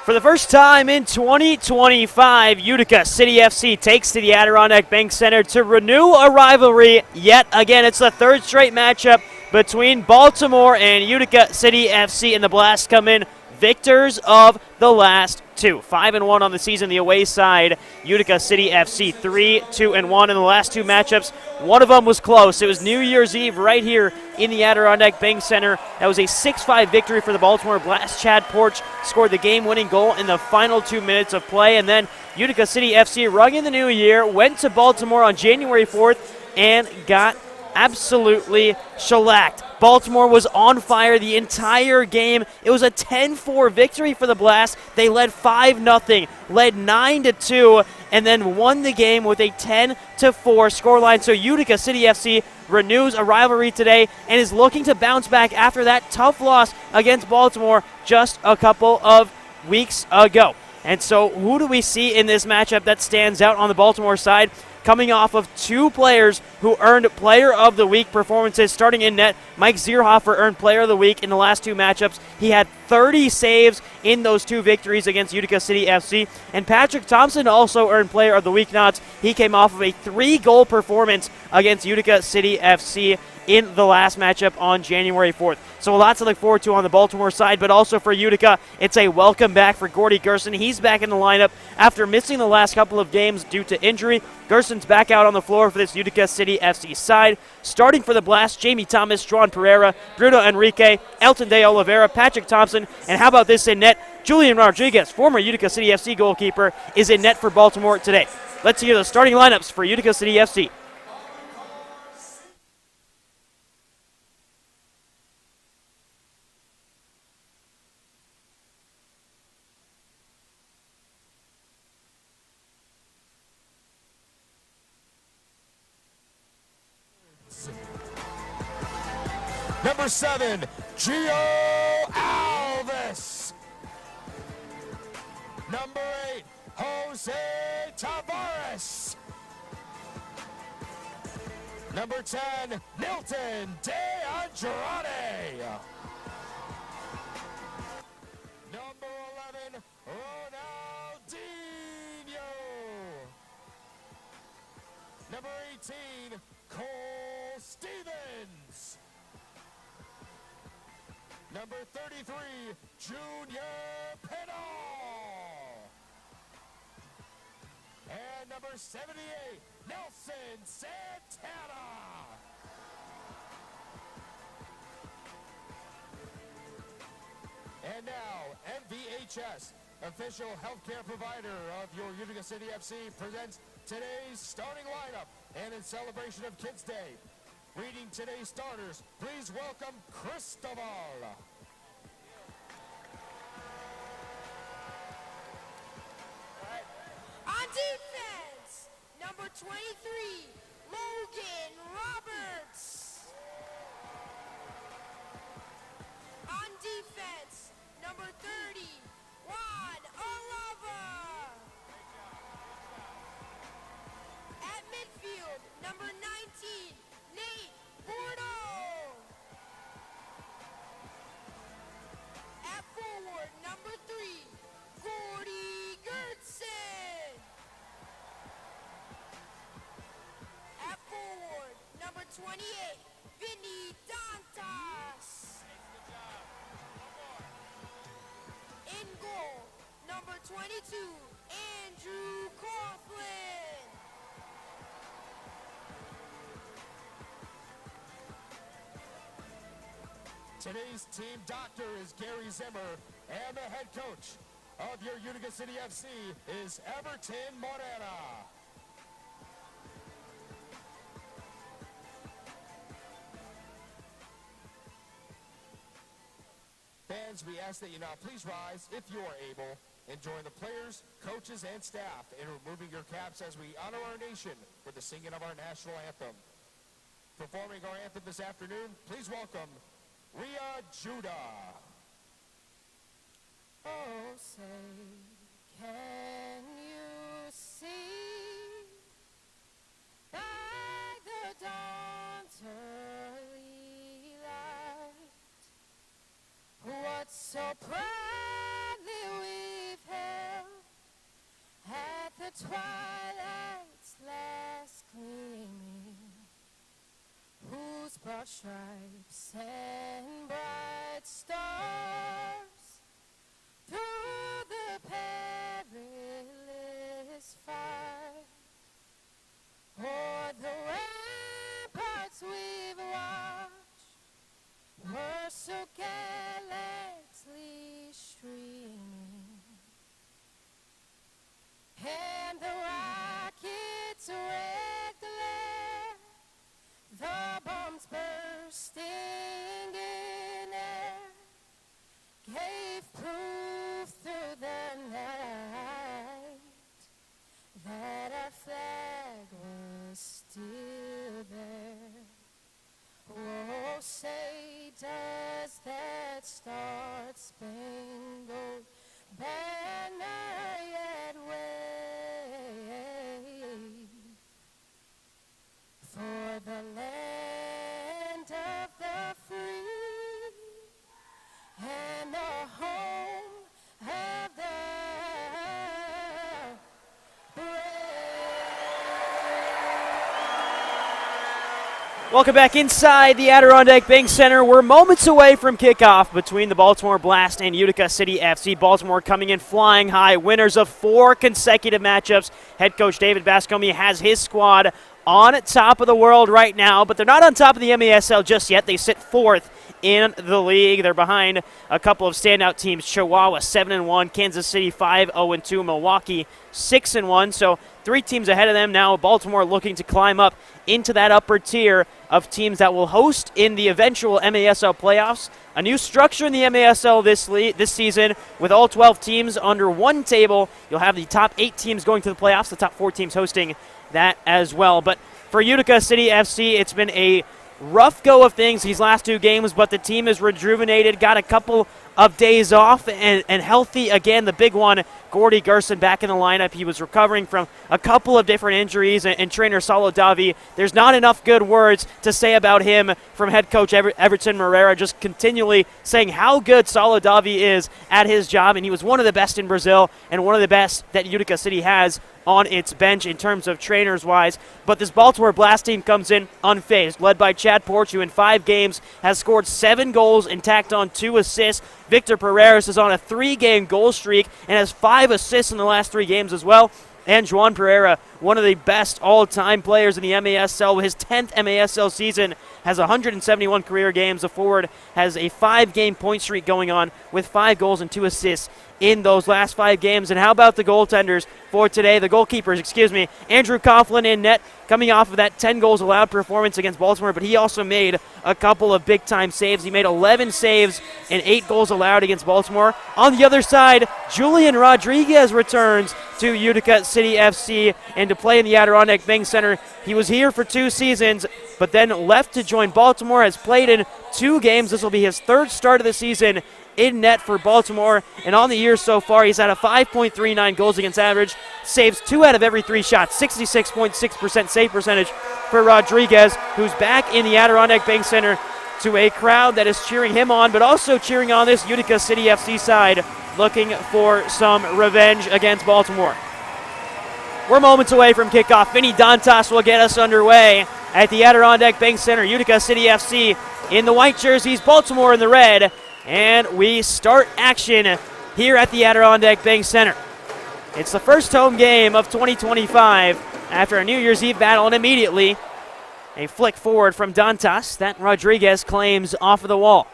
For the first time in 2025, Utica City FC takes to the Adirondack Bank Center to renew a rivalry yet again. It's the third straight matchup between Baltimore and Utica City FC, and the Blast come in victors of the last two. 5-1 on the season, the away side. Utica City FC 3-2-1 in the last two matchups. One of them was close. It was New Year's Eve right here in the Adirondack Bank Center. That was a 6-5 victory for the Baltimore Blast. Chad Porch scored the game-winning goal in the final 2 minutes of play, and then Utica City FC rung in the new year, went to Baltimore on January 4th, and got absolutely shellacked. Baltimore was on fire the entire game. It was a 10-4 victory for the Blast. They led 5-0, led 9-2, and then won the game with a 10-4 scoreline. So Utica City FC renews a rivalry today and is looking to bounce back after that tough loss against Baltimore just a couple of weeks ago. And so who do we see in this matchup that stands out on the Baltimore side? Coming off of two players who earned Player of the Week performances. Starting in net, Mike Zierhofer earned Player of the Week in the last two matchups. He had 30 saves in those two victories against Utica City FC. And Patrick Thompson also earned Player of the Week nods. He came off of a 3-goal performance against Utica City FC in the last matchup on January 4th. So a lot to look forward to on the Baltimore side, but also for Utica, it's a welcome back for Gordy Gerson. He's back in the lineup after missing the last couple of games due to injury. Gerson's back out on the floor for this Utica City FC side. Starting for the Blast, Jamie Thomas, Juan Pereira, Bruno Enrique, Elton De Oliveira, Patrick Thompson, and how about this in net? Julian Rodriguez, former Utica City FC goalkeeper, is in net for Baltimore today. Let's hear the starting lineups for Utica City FC. Number 7, Gio Alves. Number 8, Jose Tavares. Number 10, Milton De Andrade. Number 11, Ronaldinho. Number 18, Cole Stevens. Number 33, Junior Pinal. And number 78, Nelson Santana. And now, MVHS, official healthcare provider of your Utica City FC, presents today's starting lineup. And in celebration of Kids Day, reading today's starters, please welcome Cristobal. On defense, number 23, Logan Roberts. On defense, number 30, Juan Olava. At midfield, number 19, Nate Bordeaux. At forward, number 3, Gordy Gerson. At forward, number 28, Vinny Dantas. In goal, number 22, Andrew Coughlin. Today's team doctor is Gary Zimmer, and the head coach of your Utica City FC is Everton Morena. Fans, we ask that you now please rise, if you are able, and join the players, coaches, and staff in removing your caps as we honor our nation with the singing of our national anthem. Performing our anthem this afternoon, please welcome Ria Judah. Oh, say, can you see by the dawn's early light what so proudly we twilight's last gleaming, whose broad stripes and bright stars through the perilous fight, o'er the ramparts we've watched, were so gallantly streaming, and the rockets' red glare, the bombs bursting in air, gave proof through the night that our flag was still there. Oh, say does that star-spangled banner yet wave for the land of the free and the home of the Welcome back inside the Adirondack Bank Center. We're moments away from kickoff between the Baltimore Blast and Utica City FC. Baltimore coming in flying high, winners of 4 consecutive matchups. Head coach David Bascomi has his squad on top of the world right now, but they're not on top of the MASL just yet. They sit 4th in the league. They're behind a couple of standout teams, Chihuahua 7-1, Kansas City 5-0-2, Milwaukee 6-1. So 3 teams ahead of them now. Baltimore looking to climb up into that upper tier of teams that will host in the eventual MASL playoffs. A new structure in the MASL this season with all 12 teams under one table. You'll have the top 8 teams going to the playoffs, the top 4 teams hosting that as well. But for Utica City FC, it's been a rough go of things these last 2 games, but the team is rejuvenated, got a couple of days off and healthy again. The big one, Gordy Gerson back in the lineup. He was recovering from a couple of different injuries, and trainer Salo Davi, there's not enough good words to say about him from head coach Everton Moreira, just continually saying how good Salo Davi is at his job, and he was one of the best in Brazil and one of the best that Utica City has on its bench in terms of trainers-wise. But this Baltimore Blast team comes in unfazed, led by Chad Porch, who in 5 games has scored 7 goals and tacked on 2 assists. Victor Pereira is on a 3-game goal streak and has 5 assists in the last 3 games as well. And Juan Pereira, one of the best all-time players in the MASL, his 10th MASL season, has 171 career games. The forward has a 5-game point streak going on with 5 goals and 2 assists in those last 5 games. And how about the goaltenders for today? The goalkeepers, Andrew Coughlin in net, coming off of that 10 goals allowed performance against Baltimore, but he also made a couple of big-time saves. He made 11 saves and 8 goals allowed against Baltimore. On the other side, Julian Rodriguez returns to Utica City FC and to play in the Adirondack Bank Center. He was here for 2 seasons, but then left to join Baltimore, has played in 2 games. This will be his 3rd start of the season in net for Baltimore, and on the year so far, he's had a 5.39 goals against average, saves 2 out of every 3 shots, 66.6% save percentage for Rodriguez, who's back in the Adirondack Bank Center to a crowd that is cheering him on, but also cheering on this Utica City FC side, looking for some revenge against Baltimore. We're moments away from kickoff. Vinny Dantas will get us underway at the Adirondack Bank Center. Utica City FC in the white jerseys, Baltimore in the red. And we start action here at the Adirondack Bank Center. It's the first home game of 2025 after a New Year's Eve battle, and immediately a flick forward from Dantas that Rodriguez claims off of the wall.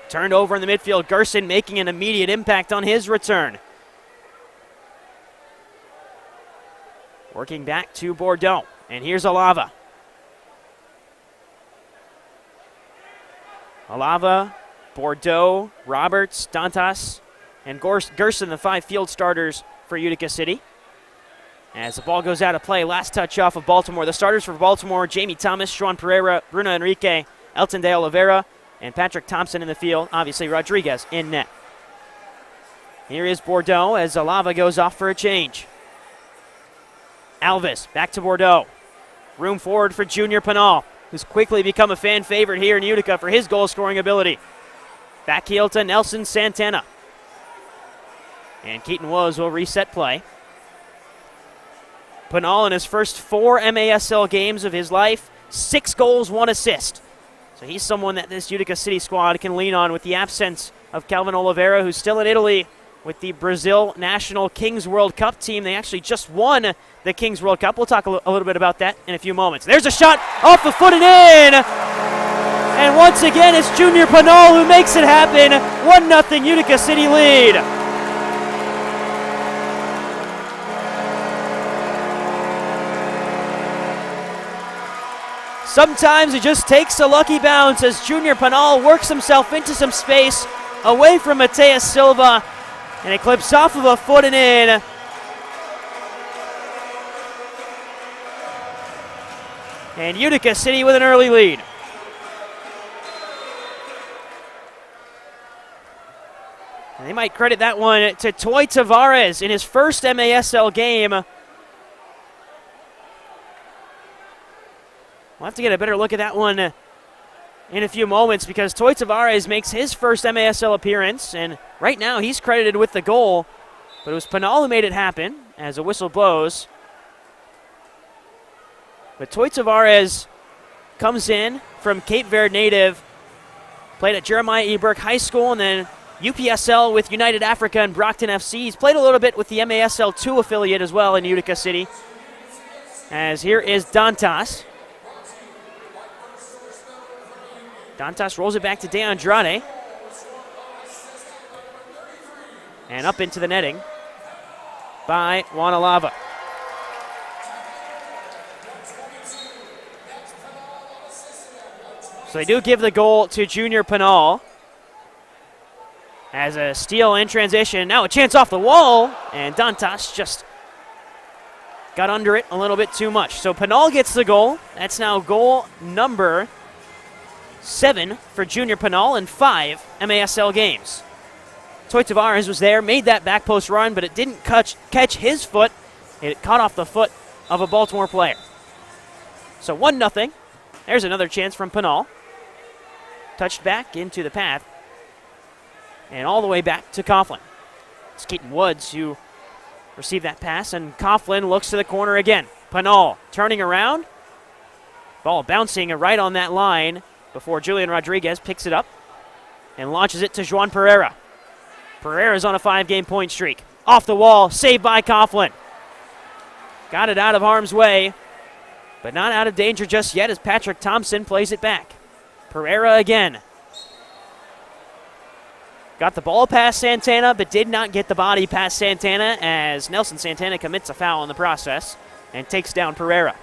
Turned over in the midfield, Gerson making an immediate impact on his return. Working back to Bordeaux, and here's Alava. Alava, Bordeaux, Roberts, Dantas, and Gerson, the 5 field starters for Utica City. As the ball goes out of play, last touch off of Baltimore. The starters for Baltimore, Jamie Thomas, Juan Pereira, Bruno Enrique, Elton de Oliveira, and Patrick Thompson in the field. Obviously, Rodriguez in net. Here is Bordeaux as Alava goes off for a change. Alves back to Bordeaux. Room forward for Junior Pinal, who's quickly become a fan favorite here in Utica for his goal-scoring ability. Back heel to Nelson Santana. And Keaton Woes will reset play. Pinal in his first 4 MASL games of his life, 6 goals, 1 assist. So he's someone that this Utica City squad can lean on with the absence of Calvin Oliveira, who's still in Italy with the Brazil National Kings World Cup team. They actually just won the Kings World Cup. We'll talk a little bit about that in a few moments. There's a shot off the foot and in! And once again, it's Junior Pinal who makes it happen. 1-0 Utica City lead. Sometimes it just takes a lucky bounce as Junior Pinal works himself into some space away from Mateus Silva, and it clips off of a foot and in. And Utica City with an early lead. And they might credit that one to Toy Tavares in his first MASL game. We'll have to get a better look at that one in a few moments because Toy Tavares makes his first MASL appearance, and right now he's credited with the goal, but it was Pinal who made it happen as a whistle blows. But Toy Tavares comes in from Cape Verde native, played at Jeremiah E. Burke High School and then UPSL with United Africa and Brockton FC. He's played a little bit with the MASL 2 affiliate as well in Utica City. As here is Dantas. Dantas rolls it back to De Andrade. And up into the netting by Wanalava. So they do give the goal to Junior Pinal. As a steal in transition. Now a chance off the wall. And Dantas just got under it a little bit too much. So Pinal gets the goal. That's now goal number 7 for Junior Pinal in 5 MASL games. Toy Tavares was there, made that back post run, but it didn't catch his foot. It caught off the foot of a Baltimore player. So 1-0. There's another chance from Pinal. Touched back into the path. And all the way back to Coughlin. It's Keaton Woods who received that pass, and Coughlin looks to the corner again. Pinal turning around. Ball bouncing right on that line before Julian Rodriguez picks it up and launches it to Juan Pereira. Pereira's on a 5-game point streak. Off the wall, saved by Coughlin. Got it out of harm's way, but not out of danger just yet as Patrick Thompson plays it back. Pereira again. Got the ball past Santana, but did not get the body past Santana as Nelson Santana commits a foul in the process and takes down Pereira.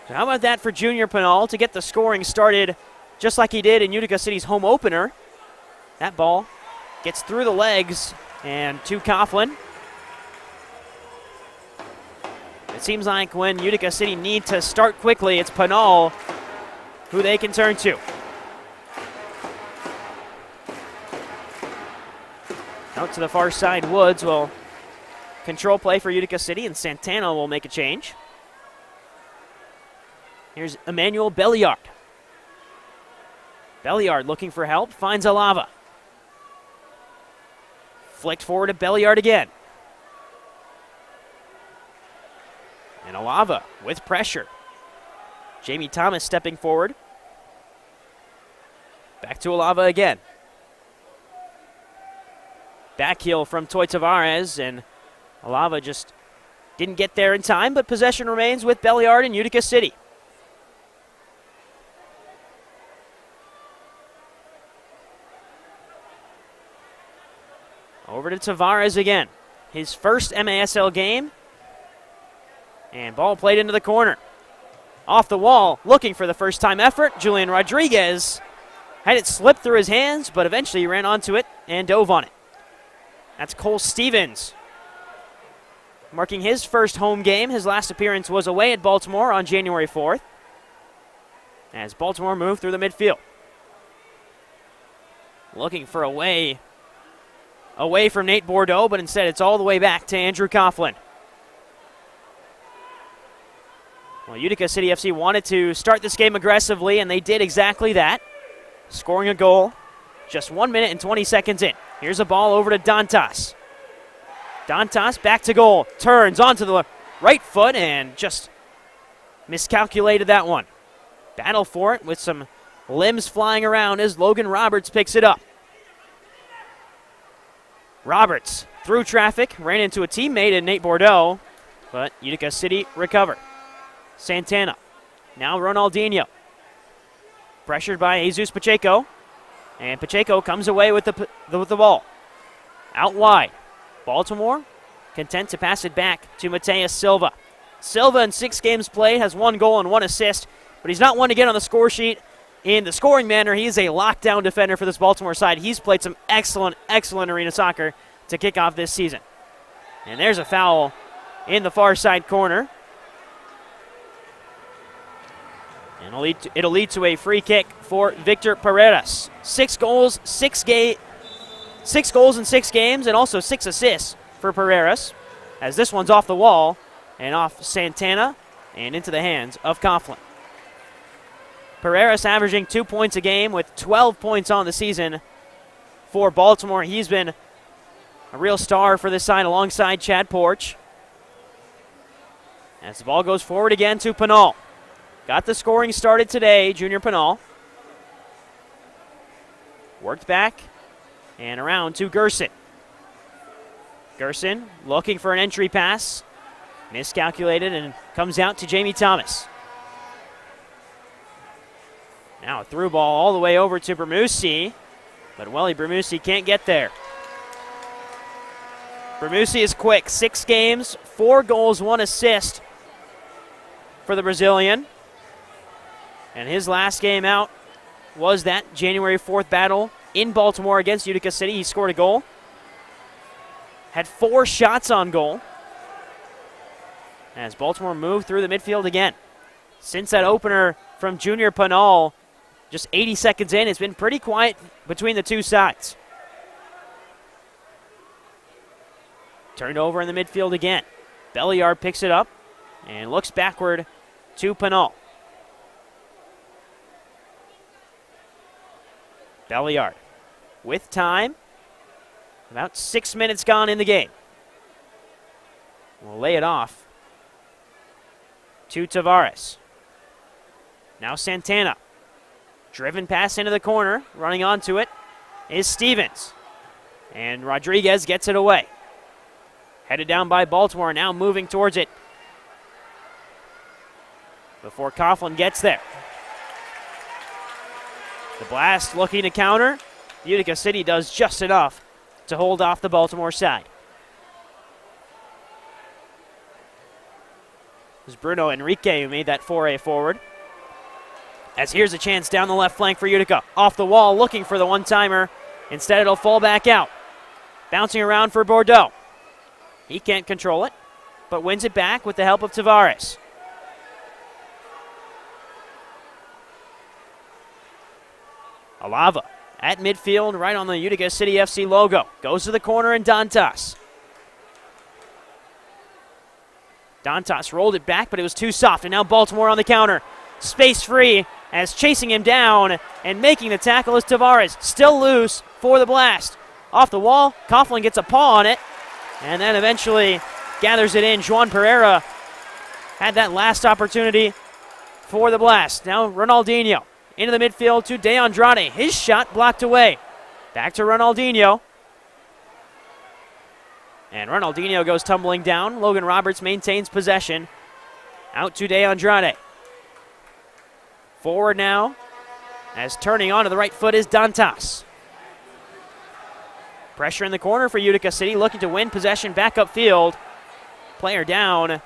So how about that for Junior Pinal to get the scoring started just like he did in Utica City's home opener. That ball gets through the legs and to Coughlin. It seems like when Utica City need to start quickly, it's Pinal who they can turn to. Out to the far side, Woods will control play for Utica City, and Santana will make a change. Here's Emmanuel Belliard. Belliard looking for help, finds Alava. Flicked forward to Belliard again. And Alava with pressure. Jamie Thomas stepping forward. Back to Alava again. Back heel from Toy Tavares, and Alava just didn't get there in time, but possession remains with Belliard and Utica City. Over to Tavares again. His first MASL game. And ball played into the corner. Off the wall, looking for the first time effort. Julian Rodriguez had it slip through his hands, but eventually he ran onto it and dove on it. That's Cole Stevens. Marking his first home game. His last appearance was away at Baltimore on January 4th. As Baltimore moved through the midfield. Looking for away from Nate Bordeaux, but instead it's all the way back to Andrew Coughlin. Well, Utica City FC wanted to start this game aggressively, and they did exactly that, scoring a goal just 1 minute and 20 seconds in. Here's a ball over to Dantas. Dantas back to goal. Turns onto the right foot and just miscalculated that one. Battle for it with some limbs flying around as Logan Roberts picks it up. Roberts through traffic, ran into a teammate in Nate Bordeaux, but Utica City recovered. Santana, now Ronaldinho. Pressured by Jesus Pacheco, and Pacheco comes away with the ball. Out wide. Baltimore content to pass it back to Mateus Silva. Silva in 6 games played has 1 goal and 1 assist, but he's not one to get on the score sheet in the scoring manner. He is a lockdown defender for this Baltimore side. He's played some excellent arena soccer to kick off this season. And there's a foul in the far side corner. And it'll lead to a free kick for Victor Paredes. 6 goals in 6 games, and also 6 assists for Paredes, as this one's off the wall and off Santana and into the hands of Coughlin. Paredes averaging 2 points a game with 12 points on the season for Baltimore. He's been a real star for this side alongside Chad Porch. As the ball goes forward again to Pinal. Got the scoring started today, Junior Pinal. Worked back and around to Gerson. Gerson looking for an entry pass. Miscalculated and comes out to Jamie Thomas. Now a through ball all the way over to Bermusi, but Welly Bermusi can't get there. Bermusi is quick. 6 games, 4 goals, 1 assist for the Brazilian. And his last game out was that January 4th battle in Baltimore against Utica City. He scored a goal. Had 4 shots on goal. As Baltimore moved through the midfield again. Since that opener from Junior Pinal, just 80 seconds in, it's been pretty quiet between the two sides. Turned over in the midfield again. Belliard picks it up and looks backward to Pinal. Belliard with time. About 6 minutes gone in the game. We'll lay it off to Tavares. Now Santana. Driven pass into the corner. Running onto it is Stevens. And Rodriguez gets it away. Headed down by Baltimore, now moving towards it before Coughlin gets there. The Blast looking to counter. Utica City does just enough to hold off the Baltimore side. It was Bruno Enrique who made that foray forward. As here's a chance down the left flank for Utica. Off the wall, looking for the one-timer. Instead, it'll fall back out. Bouncing around for Bordeaux. He can't control it, but wins it back with the help of Tavares. Alava at midfield, right on the Utica City FC logo. Goes to the corner and Dantas. Dantas rolled it back, but it was too soft, and now Baltimore on the counter. Space free as chasing him down and making the tackle is Tavares. Still loose for the Blast. Off the wall, Coughlin gets a paw on it, and then eventually gathers it in. Juan Pereira had that last opportunity for the Blast. Now Ronaldinho into the midfield to De Andrade. His shot blocked away. Back to Ronaldinho. And Ronaldinho goes tumbling down. Logan Roberts maintains possession. Out to De Andrade. Forward now, as turning onto the right foot is Dantas. Pressure in the corner for Utica City, looking to win possession back upfield. Player down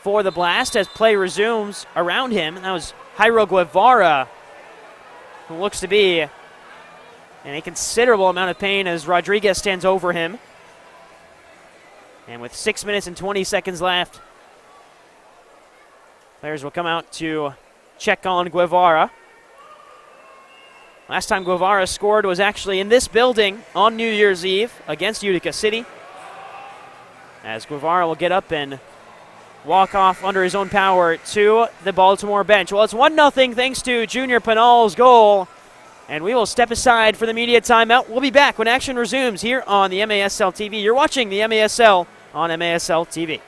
for the Blast as play resumes around him. And that was Jairo Guevara, who looks to be in a considerable amount of pain as Rodriguez stands over him. And with 6 minutes and 20 seconds left, players will come out to check on Guevara. Last time Guevara scored was actually in this building on New Year's Eve against Utica City. As Guevara will get up and walk off under his own power to the Baltimore bench. Well, it's 1-0 thanks to Junior Pinal's goal And we will step aside for the media timeout. We'll be back when action resumes here on the MASL TV. You're watching the MASL on MASL TV.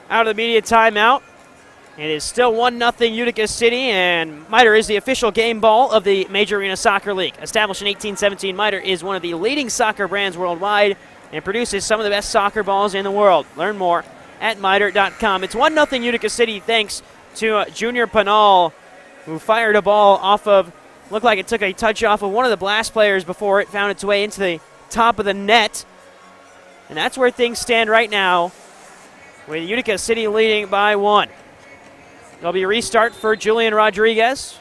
Out of the media timeout. It is still 1-0 Utica City, and Miter is the official game ball of the Major Arena Soccer League. Established in 1817, Miter is one of the leading soccer brands worldwide and produces some of the best soccer balls in the world. Learn more at Miter.com. It's 1-0 Utica City thanks to Junior Panal, who fired a ball off of, looked like it took a touch off of one of the Blast players before it found its way into the top of the net. And that's where things stand right now, with Utica City leading by 1. There'll be a restart for Julian Rodriguez,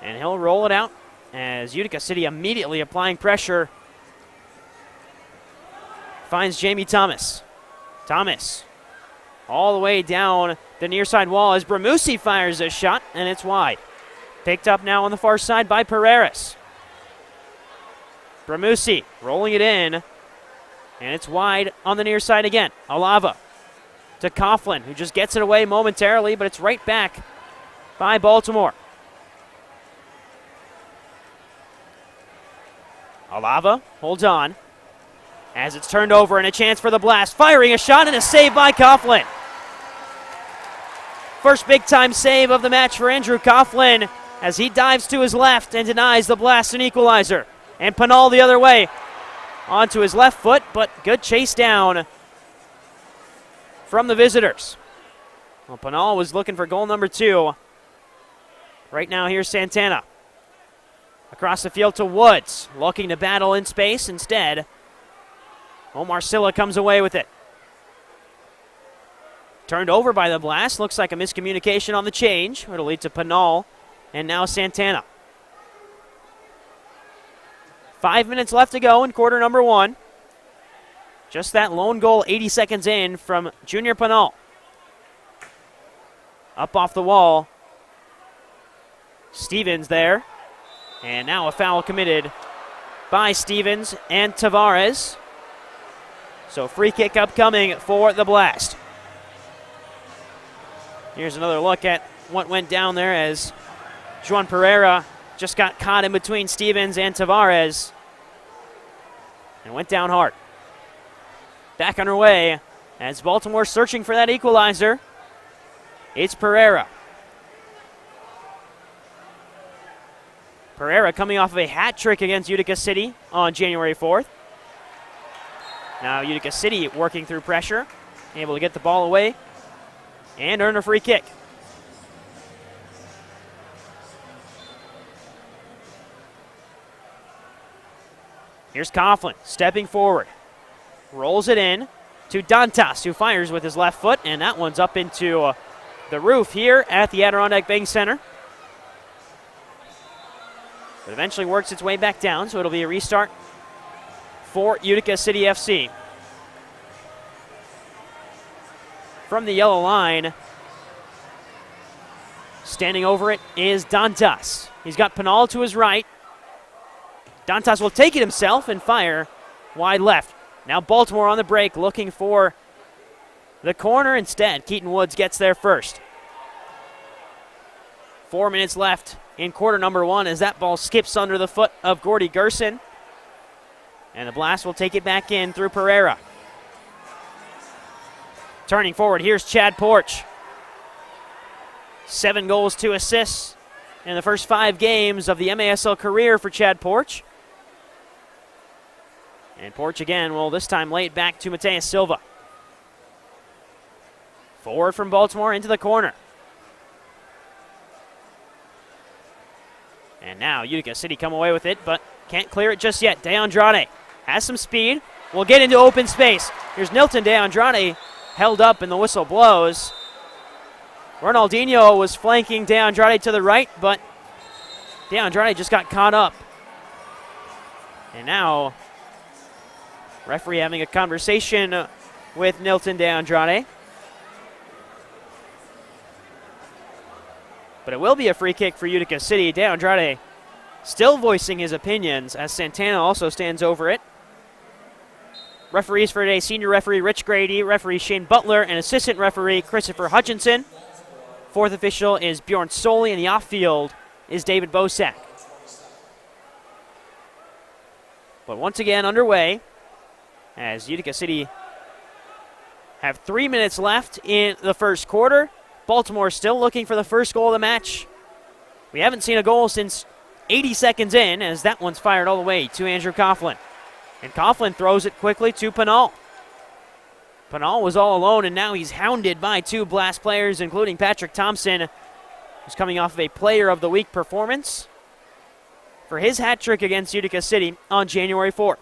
and he'll roll it out as Utica City immediately applying pressure. Finds Jamie Thomas. Thomas all the way down the near side wall as Bramusi fires a shot, and it's wide. Picked up now on the far side by Pereiras. Bramusi rolling it in, and it's wide on the near side again. Alava to Coughlin, who just gets it away momentarily, but it's right back by Baltimore. Alava holds on as it's turned over, and a chance for the Blast. Firing a shot and a save by Coughlin. First big-time save of the match for Andrew Coughlin as he dives to his left and denies the Blast an equalizer. And Panal the other way onto his left foot, but good chase down from the visitors. Well, Panal was looking for goal number 2. Right now, here's Santana. Across the field to Woods, looking to battle in space. Instead, Omar Silla comes away with it. Turned over by the Blast. Looks like a miscommunication on the change. It'll lead to Panal and now Santana. 5 minutes left to go in quarter number 1. Just that lone goal 80 seconds in from Junior Panal. Up off the wall. Stevens there. And now a foul committed by Stevens and Tavares. So free kick upcoming for the Blast. Here's another look at what went down there as Juan Pereira just got caught in between Stevens and Tavares and went down hard. Back underway as Baltimore searching for that equalizer. It's Pereira. Pereira coming off of a hat trick against Utica City on January 4th. Now Utica City working through pressure, able to get the ball away and earn a free kick. Here's Coughlin stepping forward. Rolls it in to Dantas, who fires with his left foot, and that one's up into the roof here at the Adirondack Bank Center. But eventually works its way back down, so it'll be a restart for Utica City FC. From the yellow line, standing over it is Dantas. He's got Panal to his right. Dantas will take it himself and fire wide left. Now Baltimore on the break looking for the corner. Instead, Keaton Woods gets there first. 4 minutes left in quarter number 1 as that ball skips under the foot of Gordy Gerson. And the Blast will take it back in through Pereira. Turning forward, here's Chad Porch. 7 goals, 2 assists in the first 5 games of the MASL career for Chad Porch. And Porch again will this time lay it back to Mateus Silva. Forward from Baltimore into the corner. And now Utica City come away with it, but can't clear it just yet. DeAndrade has some speed. Will get into open space. Here's Nilton DeAndrade held up and the whistle blows. Ronaldinho was flanking DeAndrade to the right, but DeAndrade just got caught up. And now, referee having a conversation with Nilton DeAndrade. But it will be a free kick for Utica City. DeAndrade still voicing his opinions as Santana also stands over it. Referees for today, senior referee Rich Grady, referee Shane Butler, and assistant referee Christopher Hutchinson. Fourth official is Bjorn Soley, and the off-field is David Bosak. But once again underway as Utica City have 3 minutes left in the first quarter. Baltimore still looking for the first goal of the match. We haven't seen a goal since 80 seconds in, as that one's fired all the way to Andrew Coughlin. And Coughlin throws it quickly to Pinal. Pinal was all alone, and now he's hounded by 2 Blast players, including Patrick Thompson, who's coming off of a Player of the Week performance for his hat trick against Utica City on January 4th.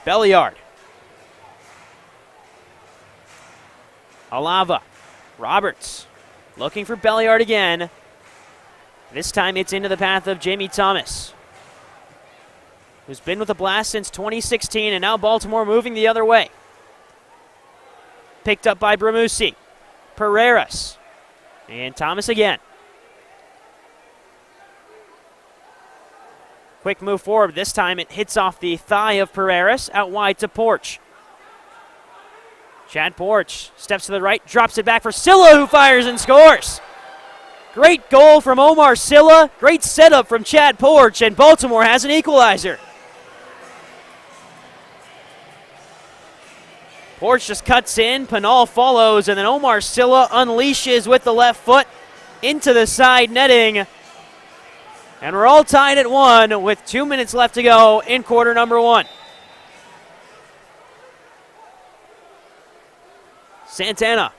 Belliard. Alava. Roberts looking for Belliard again. This time it's into the path of Jamie Thomas, who's been with the Blast since 2016, and now Baltimore moving the other way. Picked up by Bramusi. Pereiras. And Thomas again. Quick move forward. This time it hits off the thigh of Pereiras, out wide to Porch. Chad Porch steps to the right, drops it back for Silla, who fires and scores. Great goal from Omar Silla. Great setup from Chad Porch, and Baltimore has an equalizer. Porch just cuts in, Pinal follows, and then Omar Silla unleashes with the left foot into the side netting. And we're all tied at 1 with 2 minutes left to go in quarter number 1. Santana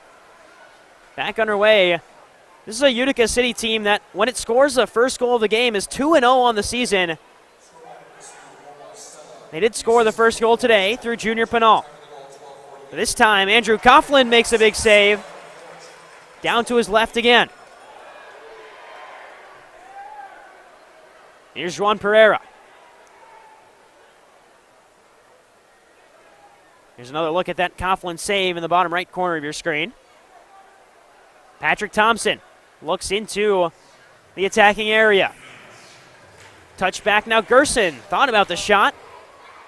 back underway. This is a Utica City team that, when it scores the first goal of the game, is 2-0 on the season. They did score the first goal today through Junior Pinal. This time, Andrew Coughlin makes a big save. Down to his left again. Here's Juan Pereira. Here's another look at that Coughlin save in the bottom right corner of your screen. Patrick Thompson looks into the attacking area. Touchback now, Gerson thought about the shot.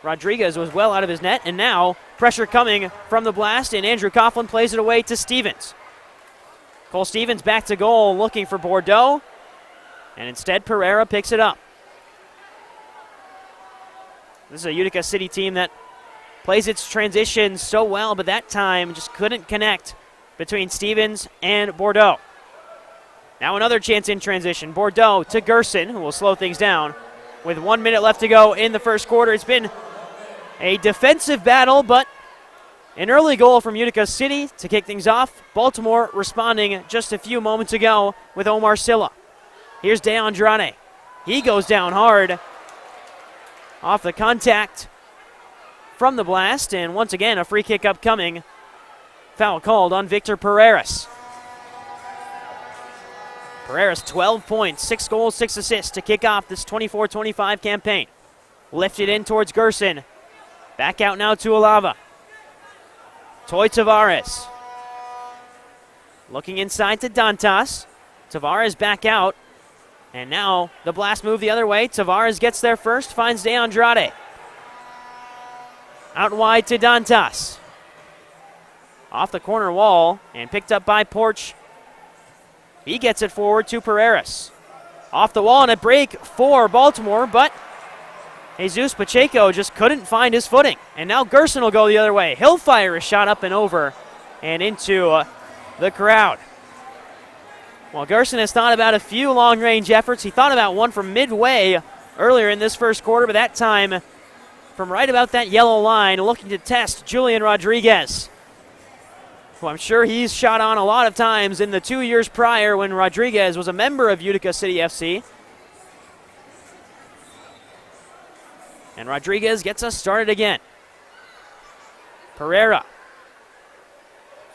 Rodriguez was well out of his net, and now pressure coming from the Blast, and Andrew Coughlin plays it away to Stevens. Cole Stevens back to goal looking for Bordeaux, and instead Pereira picks it up. This is a Utica City team that plays its transitions so well, but that time just couldn't connect between Stevens and Bordeaux. Now another chance in transition. Bordeaux to Gerson, who will slow things down with 1 minute left to go in the first quarter. It's been a defensive battle, but an early goal from Utica City to kick things off. Baltimore responding just a few moments ago with Omar Silla. Here's DeAndrade. He goes down hard off the contact from the Blast, and once again a free kick upcoming. Foul called on Victor Pereiras. Pereiras 12 points, 6 goals, 6 assists to kick off this 24-25 campaign. Lifted in towards Gerson. Back out now to Alava. Toy Tavares. Looking inside to Dantas. Tavares back out. And now the Blast move the other way. Tavares gets there first, finds DeAndrade. Out wide to Dantas. Off the corner wall and picked up by Porch. He gets it forward to Pereiras. Off the wall and a break for Baltimore, but Jesus Pacheco just couldn't find his footing. And now Gerson will go the other way. He'll fire a shot up and over and into the crowd. Well, Gerson has thought about a few long-range efforts. He thought about one from midway earlier in this first quarter, but that time from right about that yellow line, looking to test Julian Rodriguez, who I'm sure he's shot on a lot of times in the 2 years prior when Rodriguez was a member of Utica City FC. And Rodriguez gets us started again. Pereira.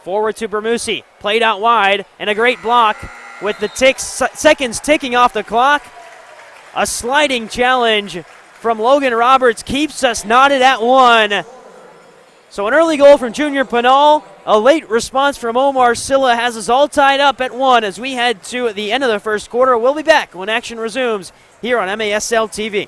Forward to Bermusi. Played out wide, and a great block with the seconds ticking off the clock. A sliding challenge from Logan Roberts keeps us knotted at 1. So an early goal from Junior Pinal. A late response from Omar Silla has us all tied up at 1 as we head to the end of the first quarter. We'll be back when action resumes here on MASL TV.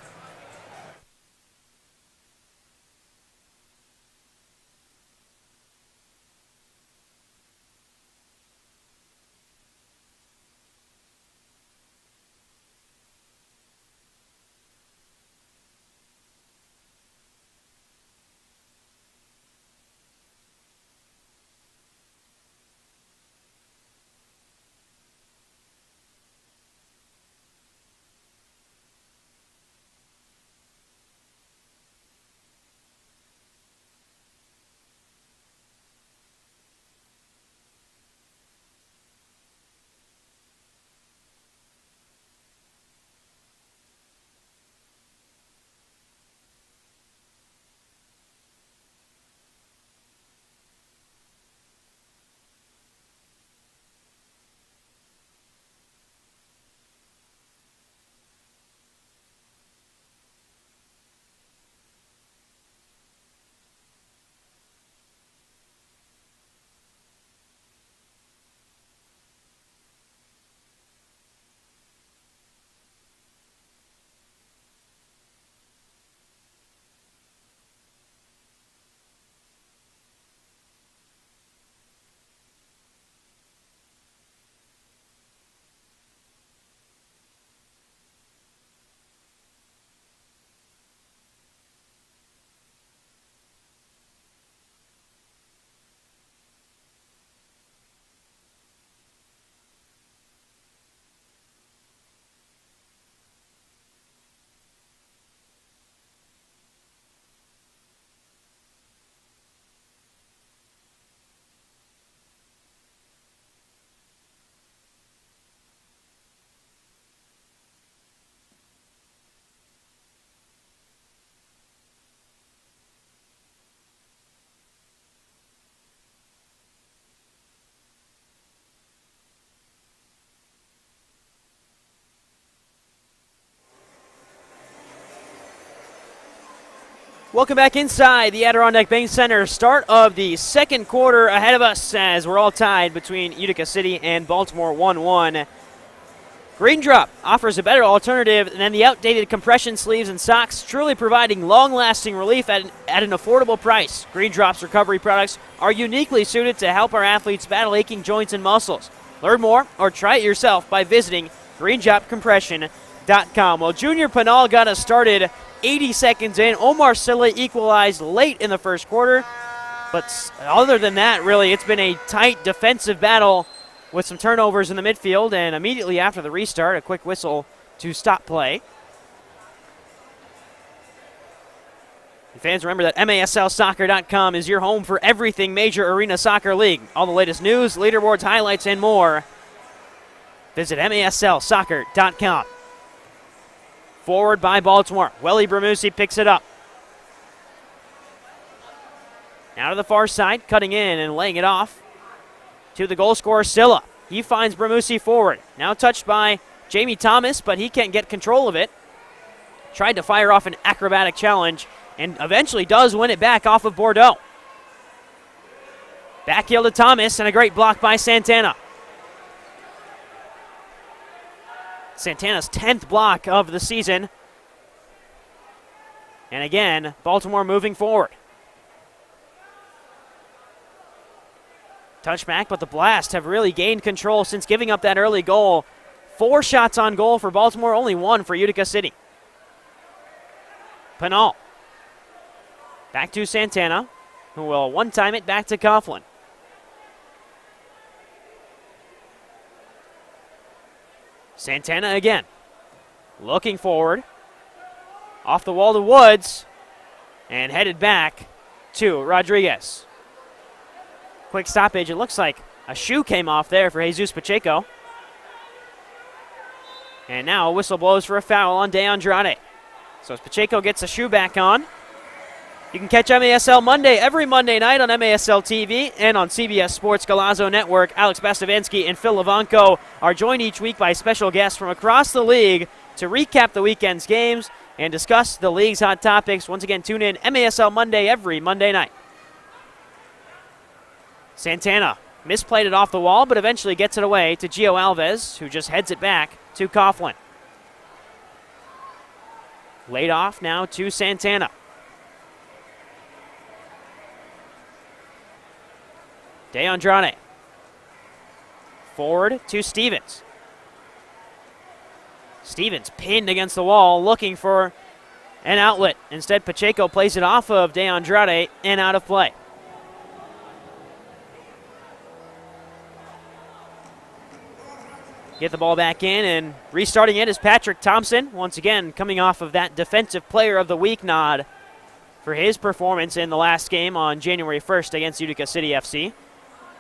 Welcome back inside the Adirondack Bank Center. Start of the second quarter ahead of us as we're all tied between Utica City and Baltimore 1-1. Green Drop offers a better alternative than the outdated compression sleeves and socks, truly providing long-lasting relief at an affordable price. Green Drop's recovery products are uniquely suited to help our athletes battle aching joints and muscles. Learn more or try it yourself by visiting greendropcompression.com. Well, Junior Pinal got us started 80 seconds in. Omar Silla equalized late in the first quarter. But other than that, really, it's been a tight defensive battle with some turnovers in the midfield. And immediately after the restart, a quick whistle to stop play. And fans, remember that MASLsoccer.com is your home for everything Major Arena Soccer League. All the latest news, leaderboards, highlights, and more. Visit MASLsoccer.com. Forward by Baltimore. Welly Bermusi picks it up. Now to the far side, cutting in and laying it off to the goal scorer, Silla. He finds Bermusi forward. Now touched by Jamie Thomas, but he can't get control of it. Tried to fire off an acrobatic challenge and eventually does win it back off of Bordeaux. Back heel to Thomas and a great block by Santana. Santana's 10th block of the season. And again, Baltimore moving forward. Touchback, but the Blast have really gained control since giving up that early goal. 4 shots on goal for Baltimore, only 1 for Utica City. Pinal. Back to Santana, who will one-time it back to Coughlin. Santana again. Looking forward. Off the wall to Woods. And headed back to Rodriguez. Quick stoppage. It looks like a shoe came off there for Jesus Pacheco. And now a whistle blows for a foul on Andrade. So as Pacheco gets the shoe back on, you can catch MASL Monday every Monday night on MASL TV and on CBS Sports Golazo Network. Alex Bastavinsky and Phil Levanko are joined each week by special guests from across the league to recap the weekend's games and discuss the league's hot topics. Once again, tune in MASL Monday every Monday night. Santana misplayed it off the wall, but eventually gets it away to Gio Alves, who just heads it back to Coughlin. Laid off now to Santana. Andrade. Forward to Stevens. Stevens pinned against the wall, looking for an outlet. Instead, Pacheco plays it off of Andrade and out of play. Get the ball back in, and restarting it is Patrick Thompson, once again coming off of that Defensive Player of the Week nod for his performance in the last game on January 1st against Utica City FC.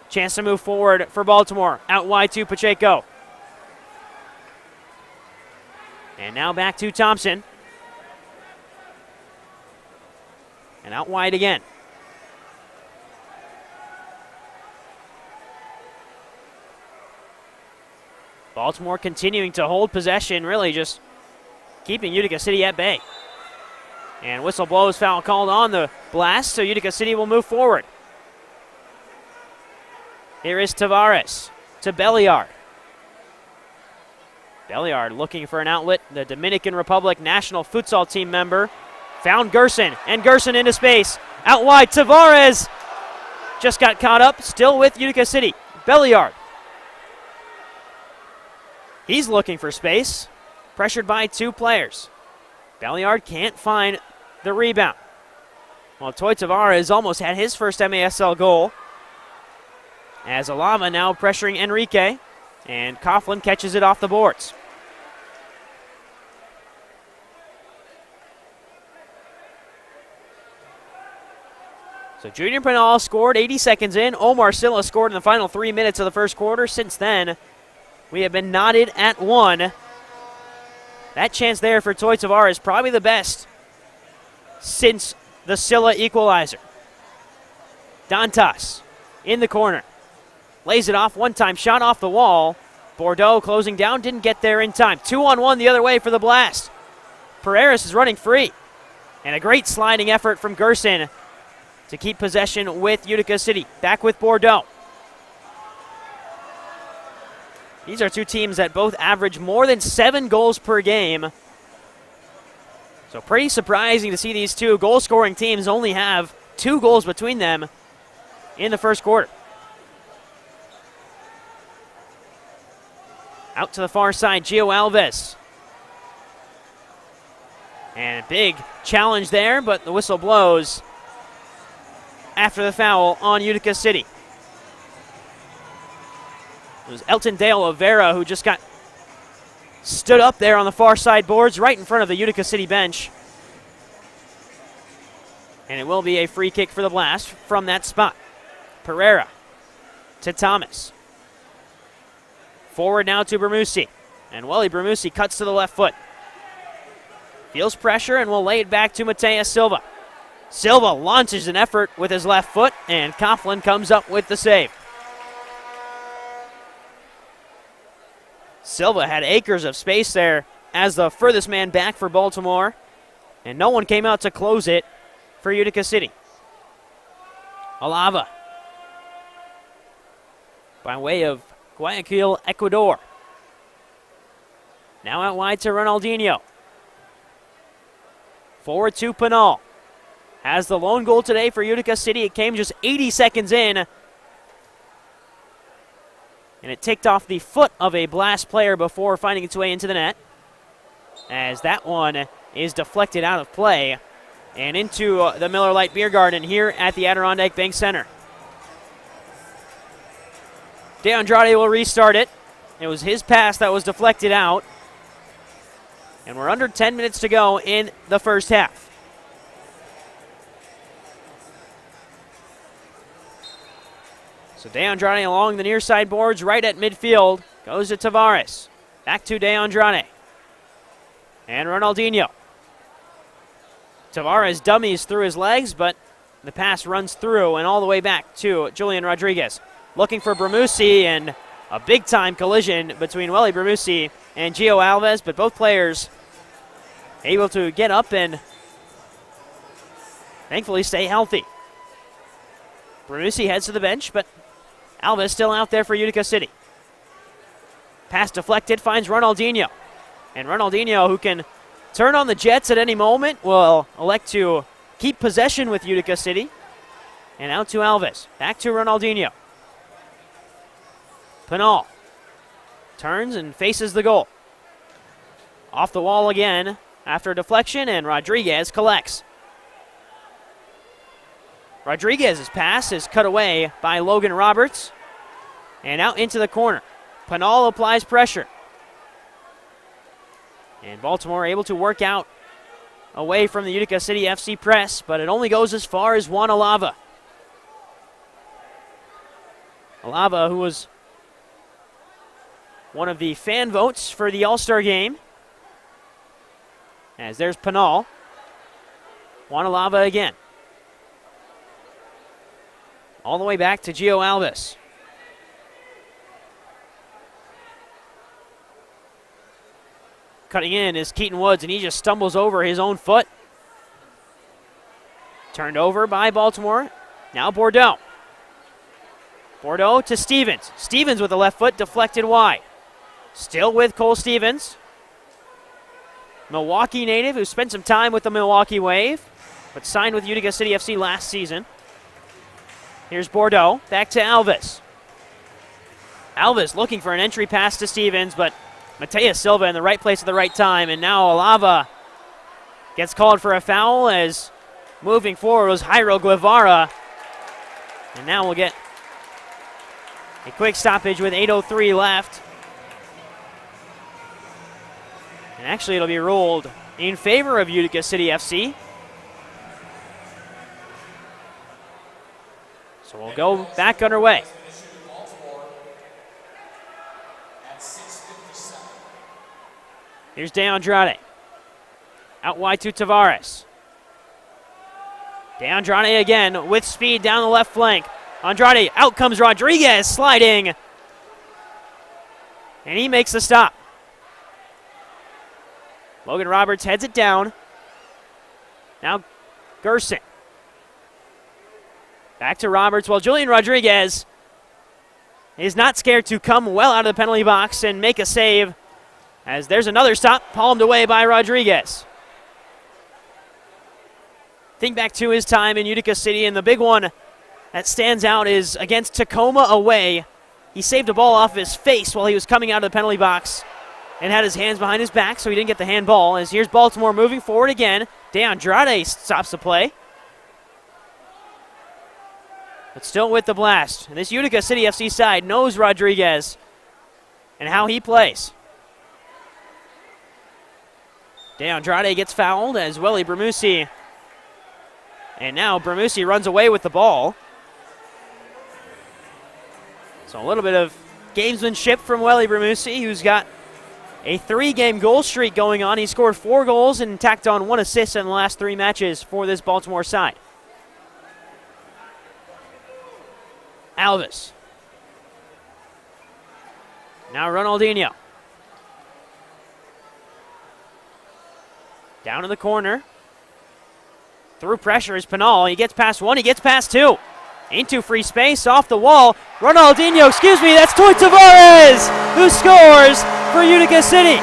Chance to move forward for Baltimore. Out wide to Pacheco. And now back to Thompson. And out wide again. Baltimore continuing to hold possession, really just keeping Utica City at bay. And whistle blows, foul called on the Blast, so Utica City will move forward. Here is Tavares to Belliard. Belliard looking for an outlet. The Dominican Republic national futsal team member found Gerson, and Gerson into space. Out wide, Tavares just got caught up, still with Utica City. Belliard. He's looking for space, pressured by two players. Belliard can't find the rebound. Well, Toy Tavares almost had his first MASL goal. As Alava now pressuring Enrique, and Coughlin catches it off the boards. So Junior Pinal scored 80 seconds in. Omar Silla scored in the final 3 minutes of the first quarter. Since then, we have been knotted at one. That chance there for Toy Tavares, probably the best since the Silla equalizer. Dantas in the corner. Lays it off, one-time shot off the wall. Bordeaux closing down, didn't get there in time. 2-on-1 the other way for the Blast. Pereiras is running free. And a great sliding effort from Gerson to keep possession with Utica City. Back with Bordeaux. These are two teams that both average more than 7 goals per game. So pretty surprising to see these two goal-scoring teams only have 2 goals between them in the first quarter. Out to the far side, Gio Alves. And a big challenge there, but the whistle blows after the foul on Utica City. It was Elton Dale Overa who just got stood up there on the far side boards right in front of the Utica City bench. And it will be a free kick for the Blast from that spot. Pereira to Thomas. Forward now to Bermusi. And Wally Bermusi cuts to the left foot. Feels pressure and will lay it back to Mateus Silva. Silva launches an effort with his left foot, and Coughlin comes up with the save. Silva had acres of space there as the furthest man back for Baltimore, and no one came out to close it for Utica City. Alava by way of Guayaquil, Ecuador. Now out wide to Ronaldinho. Forward to Pinal. Has the lone goal today for Utica City. It came just 80 seconds in. And it ticked off the foot of a Blast player before finding its way into the net. As that one is deflected out of play and into the Miller Lite Beer Garden here at the Adirondack Bank Center. DeAndrade will restart it. It was his pass that was deflected out. And we're under 10 minutes to go in the first half. So DeAndrade along the near side boards right at midfield. Goes to Tavares. Back to DeAndrade. And Ronaldinho. Tavares dummies through his legs, but the pass runs through and all the way back to Julian Rodriguez. Looking for Bramusi, and a big-time collision between Welly Bramusi and Gio Alves, but both players able to get up and thankfully stay healthy. Bramusi heads to the bench, but Alves still out there for Utica City. Pass deflected, finds Ronaldinho. And Ronaldinho, who can turn on the Jets at any moment, will elect to keep possession with Utica City. And out to Alves. Back to Ronaldinho. Pinal turns and faces the goal. Off the wall again after a deflection, and Rodriguez collects. Rodriguez's pass is cut away by Logan Roberts. And out into the corner. Pinal applies pressure. And Baltimore able to work out away from the Utica City FC press, but it only goes as far as Juan Alava. Alava, who was one of the fan votes for the All-Star game. As there's Pinal. Juan Alava again. All the way back to Gio Alves. Cutting in is Keaton Woods, and he just stumbles over his own foot. Turned over by Baltimore. Now Bordeaux. Bordeaux to Stevens. Stevens with the left foot, deflected wide. Still with Cole Stevens. Milwaukee native who spent some time with the Milwaukee Wave, but signed with Utica City FC last season. Here's Bordeaux. Back to Alves. Alves looking for an entry pass to Stevens, but Mateus Silva in the right place at the right time, and now Alava gets called for a foul as moving forward was Jairo Guevara. And now we'll get a quick stoppage with 8:03 left. And actually it'll be ruled in favor of Utica City FC. So we'll go back underway. Here's DeAndrade. Out wide to Tavares. DeAndrade again with speed down the left flank. Andrade, out comes Rodriguez sliding. And he makes the stop. Logan Roberts heads it down. Now Gerson. Back to Roberts. Well, Julian Rodriguez is not scared to come well out of the penalty box and make a save. As there's another stop, palmed away by Rodriguez. Think back to his time in Utica City, and the big one that stands out is against Tacoma away. He saved a ball off his face while he was coming out of the penalty box and had his hands behind his back, so he didn't get the handball. As here's Baltimore moving forward again. DeAndrade stops the play. But still with the Blast. And this Utica City FC side knows Rodriguez and how he plays. DeAndrade gets fouled as Welly Bramusi. And now Bramusi runs away with the ball. So a little bit of gamesmanship from Welly Bramusi, who's got a 3-game goal streak going on. He scored 4 goals and tacked on 1 assist in the last 3 matches for this Baltimore side. Alves. Now Ronaldinho. Down in the corner. Through pressure is Pinal. He gets past 1, he gets past 2. Into free space, off the wall. Ronaldinho, excuse me, that's Toy Tavares who scores for Utica City.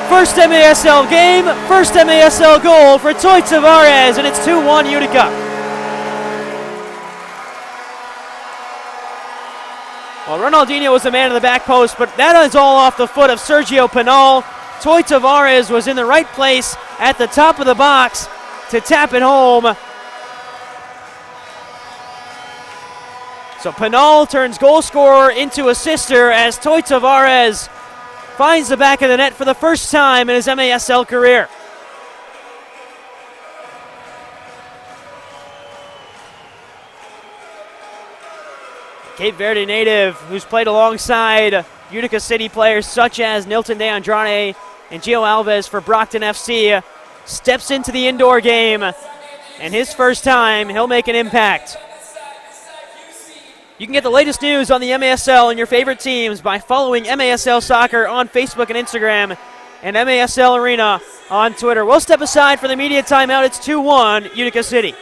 First MASL game, first MASL goal for Toy Tavares, and it's 2-1 Utica. Well, Ronaldinho was the man in the back post, but that is all off the foot of Sergio Pinal. Toy Tavares was in the right place at the top of the box to tap it home. So Pinal turns goal scorer into assister as Toy Tavares finds the back of the net for the first time in his MASL career. Cape Verde native, who's played alongside Utica City players such as Nilton De Andrade and Gio Alves for Brockton FC, steps into the indoor game, and his first time, he'll make an impact. You can get the latest news on the MASL and your favorite teams by following MASL Soccer on Facebook and Instagram and MASL Arena on Twitter. We'll step aside for the media timeout. It's 2-1 Utica City.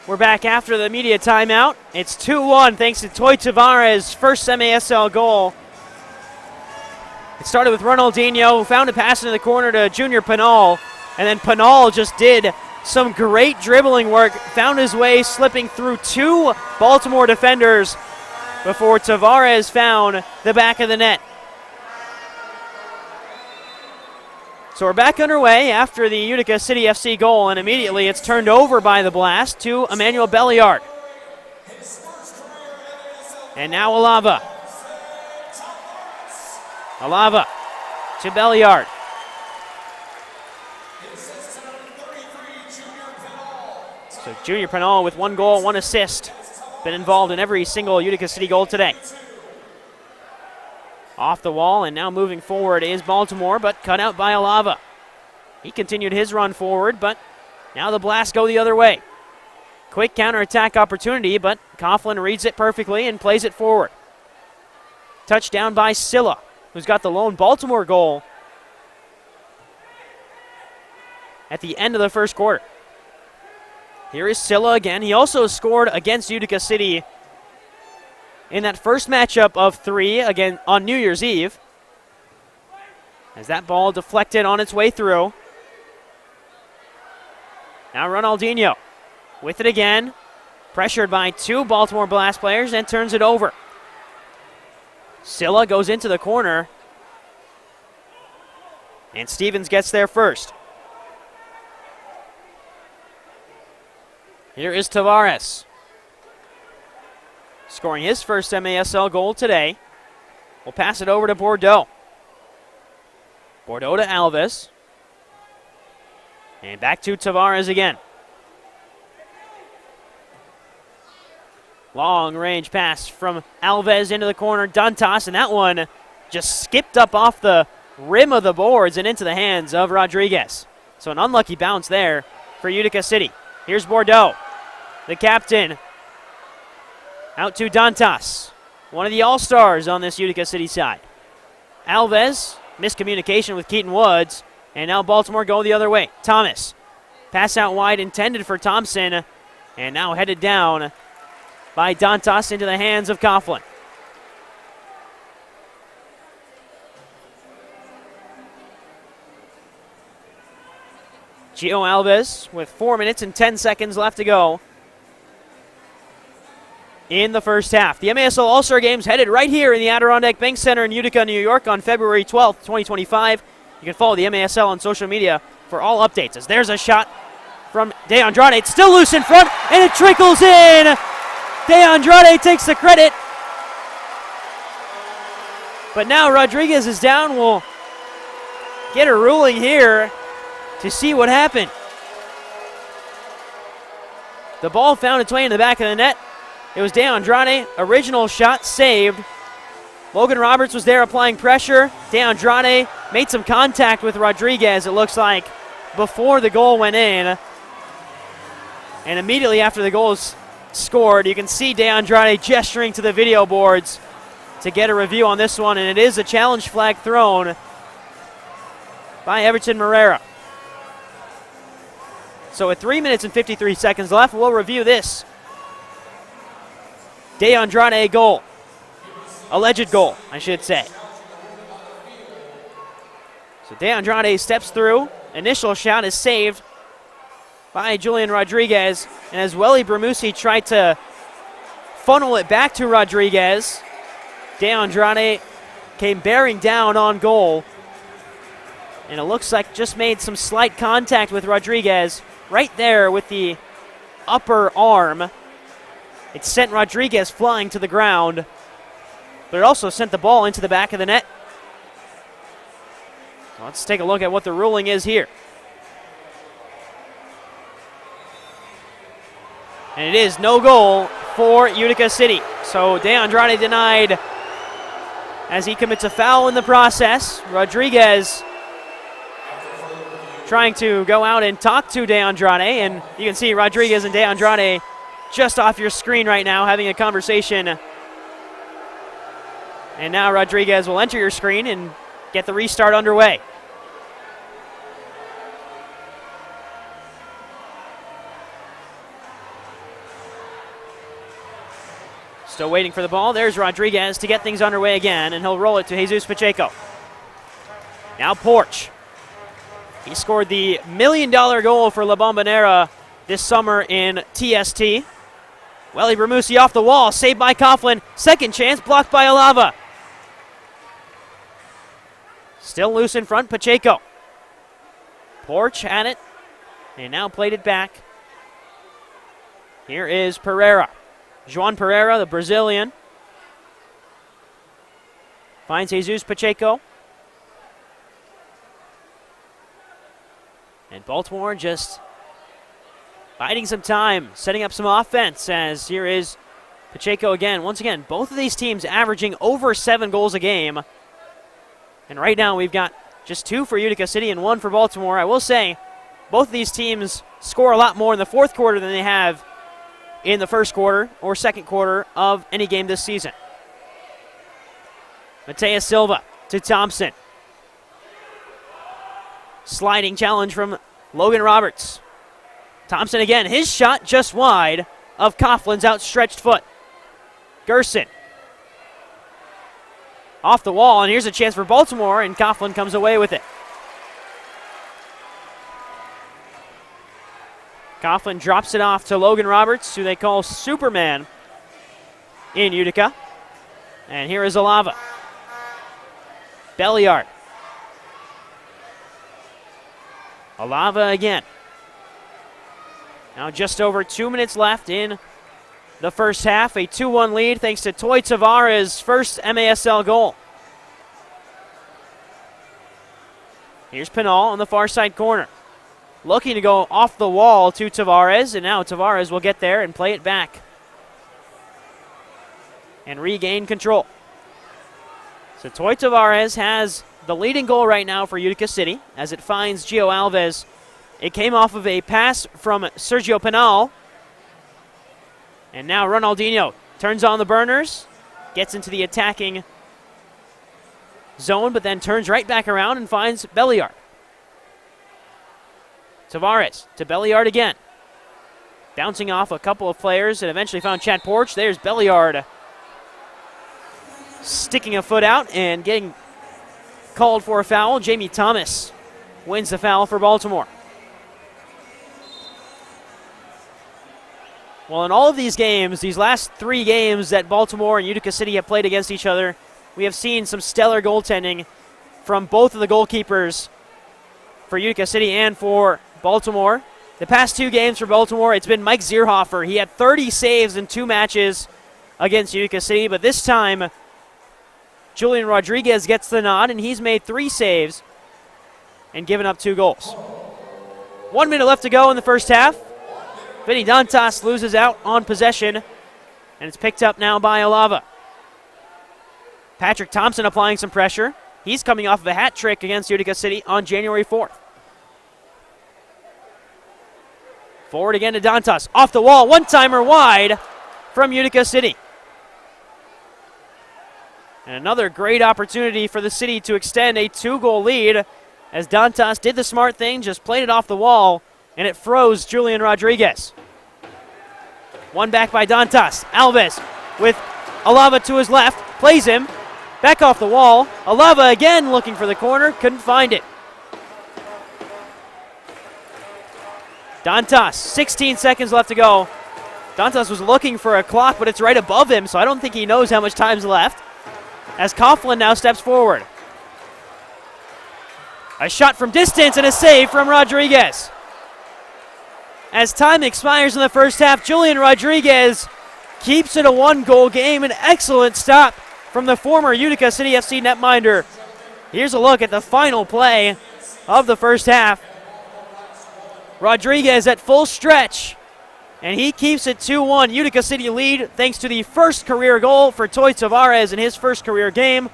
We're back after the media timeout. It's 2-1 thanks to Toy Tavares' first MASL goal. It started with Ronaldinho, who found a pass into the corner to Junior Pinal, and then Pinal just did some great dribbling work, found his way slipping through two Baltimore defenders before Tavares found the back of the net. So we're back underway after the Utica City FC goal, and immediately it's turned over by the Blast to Emmanuel Belliard. And now Alava. Alava to Belliard. So Junior Pinal with 1 goal, 1 assist. Been involved in every single Utica City goal today. Off the wall, and now moving forward is Baltimore, but cut out by Alava. He continued his run forward, but now the Blast go the other way. Quick counterattack opportunity, but Coughlin reads it perfectly and plays it forward. Touchdown by Silla, who's got the lone Baltimore goal at the end of the first quarter. Here is Silla again. He also scored against Utica City in that first matchup of 3 again on New Year's Eve. As that ball deflected on its way through. Now Ronaldinho with it again. Pressured by 2 Baltimore Blast players and turns it over. Silla goes into the corner. And Stevens gets there first. Here is Tavares, scoring his first MASL goal today. We'll pass it over to Bordeaux. Bordeaux to Alves. And back to Tavares again. Long range pass from Alves into the corner. Dantas, and that one just skipped up off the rim of the boards and into the hands of Rodriguez. So an unlucky bounce there for Utica City. Here's Bordeaux, the captain. Out to Dantas, one of the all-stars on this Utica City side. Alves, miscommunication with Keaton Woods, and now Baltimore go the other way. Thomas, pass out wide intended for Thompson, and now headed down by Dantas into the hands of Coughlin. Gio Alves with 4 minutes and 10 seconds left to go in the first half. The MASL All-Star Games headed right here in the Adirondack Bank Center in Utica, New York on February 12th, 2025. You can follow the MASL on social media for all updates. As there's a shot from De Andrade. It's still loose in front, and it trickles in. De Andrade takes the credit. But now Rodriguez is down. We'll get a ruling here to see what happened. The ball found its way into the back of the net. It was De Andrade, original shot saved. Logan Roberts was there applying pressure. De Andrade made some contact with Rodriguez, it looks like, before the goal went in. And immediately after the goal was scored, you can see De Andrade gesturing to the video boards to get a review on this one, and it is a challenge flag thrown by Everton Moreira. So with 3 minutes and 53 seconds left, we'll review this De Andrade goal. Alleged goal, I should say. So De Andrade steps through. Initial shot is saved by Julian Rodriguez. And as Welly Bramusi tried to funnel it back to Rodriguez, De Andrade came bearing down on goal. And it looks like just made some slight contact with Rodriguez right there with the upper arm. It sent Rodriguez flying to the ground, but it also sent the ball into the back of the net. So let's take a look at what the ruling is here. And it is no goal for Utica City. So De Andrade denied as he commits a foul in the process. Rodriguez trying to go out and talk to De Andrade, and you can see Rodriguez and De Andrade just off your screen right now having a conversation. And now Rodriguez will enter your screen and get the restart underway. Still waiting for the ball. There's Rodriguez to get things underway again, and he'll roll it to Jesus Pacheco. Now Porch. He scored the $1 million goal for La Bombonera this summer in TST. Welly Bramusi off the wall, saved by Coughlin. Second chance, blocked by Alava. Still loose in front, Pacheco. Porch had it, and now played it back. Here is Pereira. João Pereira, the Brazilian, finds Jesus Pacheco. And Baltimore just biding some time, setting up some offense, as here is Pacheco again. Once again, both of these teams averaging over 7 goals a game. And right now we've got just 2 for Utica City and 1 for Baltimore. I will say, both of these teams score a lot more in the fourth quarter than they have in the first quarter or second quarter of any game this season. Mateus Silva to Thompson. Sliding challenge from Logan Roberts. Thompson again, his shot just wide of Coughlin's outstretched foot. Gerson. Off the wall, and here's a chance for Baltimore, and Coughlin comes away with it. Coughlin drops it off to Logan Roberts, who they call Superman in Utica. And here is Alava. Belliard. Alava again. Now just over 2 minutes left in the first half. A 2-1 lead thanks to Toy Tavares' first MASL goal. Here's Pinal on the far side corner. Looking to go off the wall to Tavares, and now Tavares will get there and play it back. And regain control. So Toy Tavares has the leading goal right now for Utica City as it finds Gio Alves. It came off of a pass from Sergio Pinal. And now Ronaldinho turns on the burners, gets into the attacking zone, but then turns right back around and finds Belliard. Tavares to Belliard again. Bouncing off a couple of players and eventually found Chad Porch. There's Belliard sticking a foot out and getting called for a foul. Jamie Thomas wins the foul for Baltimore. Well, in all of these games, these last 3 games that Baltimore and Utica City have played against each other, we have seen some stellar goaltending from both of the goalkeepers for Utica City and for Baltimore. The past 2 games for Baltimore, it's been Mike Zierhofer. He had 30 saves in 2 matches against Utica City, but this time Julian Rodriguez gets the nod, and he's made 3 saves and given up 2 goals. 1 minute left to go in the first half. Vinny Dantas loses out on possession, and it's picked up now by Alava. Patrick Thompson applying some pressure. He's coming off of a hat trick against Utica City on January 4th. Forward again to Dantas. Off the wall, one-timer wide from Utica City. And another great opportunity for the City to extend a 2-goal lead as Dantas did the smart thing, just played it off the wall, and it froze Julian Rodriguez. One back by Dantas. Alves with Alava to his left, plays him, back off the wall. Alava again looking for the corner, couldn't find it. Dantas, 16 seconds left to go. Dantas was looking for a clock, but it's right above him, so I don't think he knows how much time's left. As Coughlin now steps forward. A shot from distance and a save from Rodriguez. As time expires in the first half, Julian Rodriguez keeps it a 1-goal game. An excellent stop from the former Utica City FC netminder. Here's a look at the final play of the first half. Rodriguez at full stretch, and he keeps it 2-1. Utica City lead thanks to the first career goal for Toy Tavares in his first career game.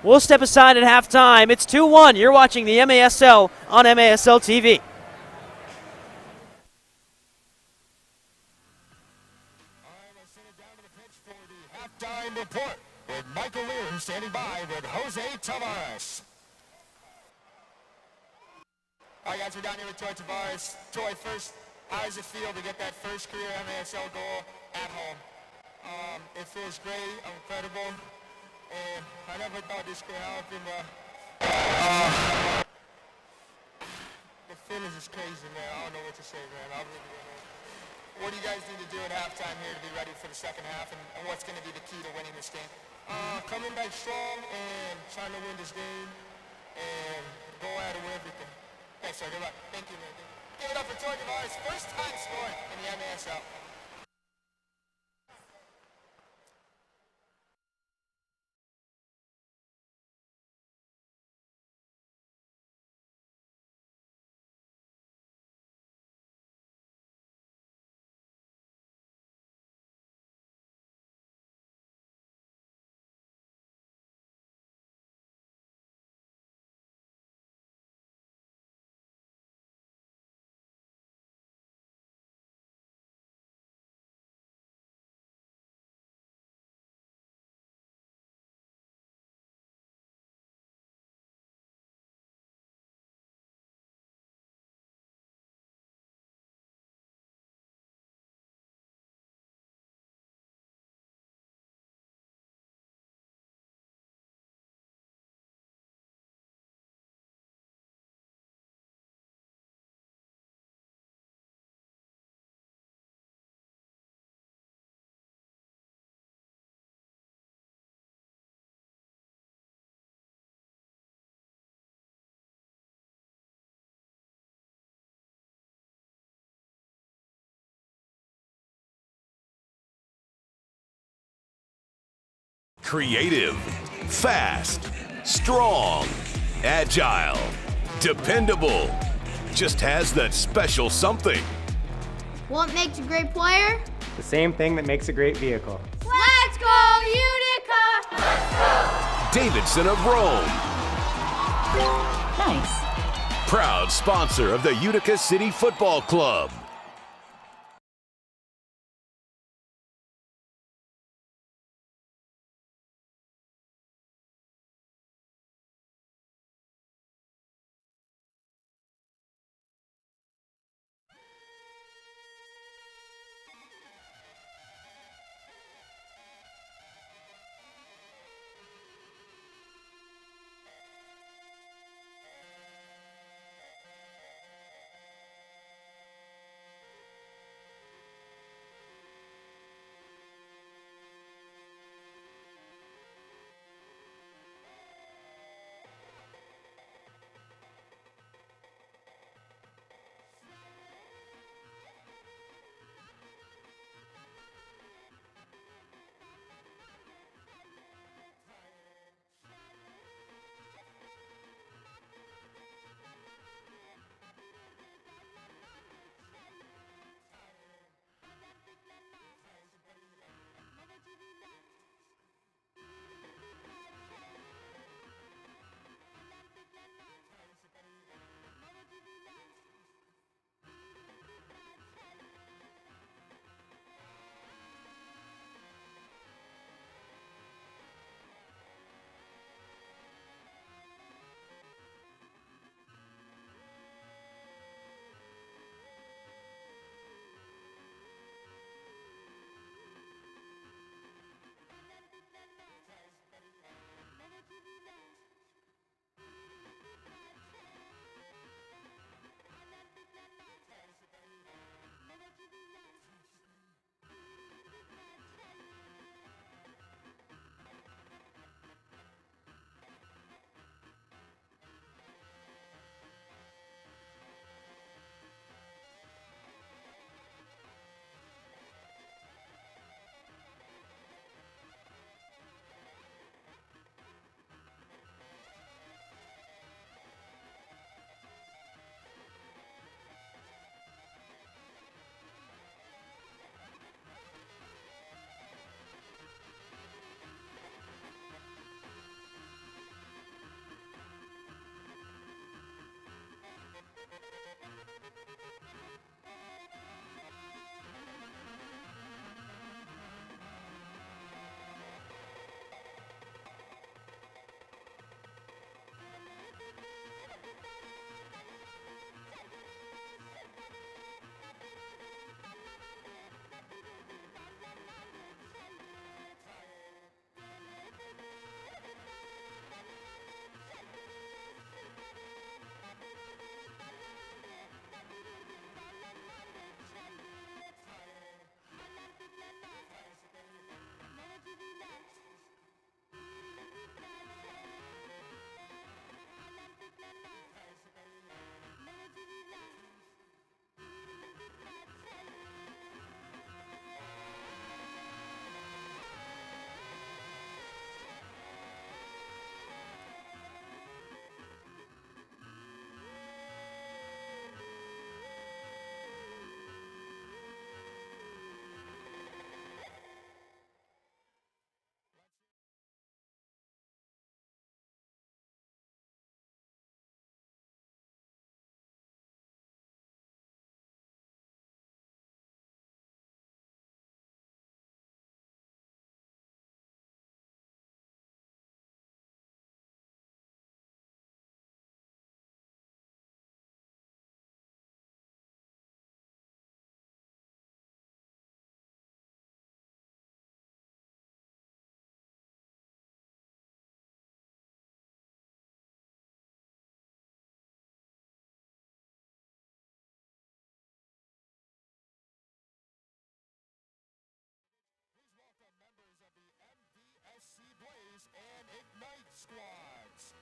We'll step aside at halftime. It's 2-1. You're watching the MASL on MASL TV. Halftime report with Michael Lear standing by with Jose Tavares. All right, guys, we're down here with Toy Tavares. Toy, first, how does it feel to get that first career MASL goal at home? It feels great, incredible, and I never thought this could happen. The feeling is crazy, man. I don't know what to say, man. I really don't know. What do you guys need to do at halftime here to be ready for the second half, and what's going to be the key to winning this game? Coming back strong and trying to win this game and go at it with everything. Thanks, sir. Good luck. Thank you, man. Give it up for Toy Tavares. First time scoring in the MASL. Creative, fast, strong, agile, dependable. Just has that special something. What makes a great player? The same thing that makes a great vehicle. Let's go, Utica! Davidson of Rome. Nice. Proud sponsor of the Utica City Football Club. squads.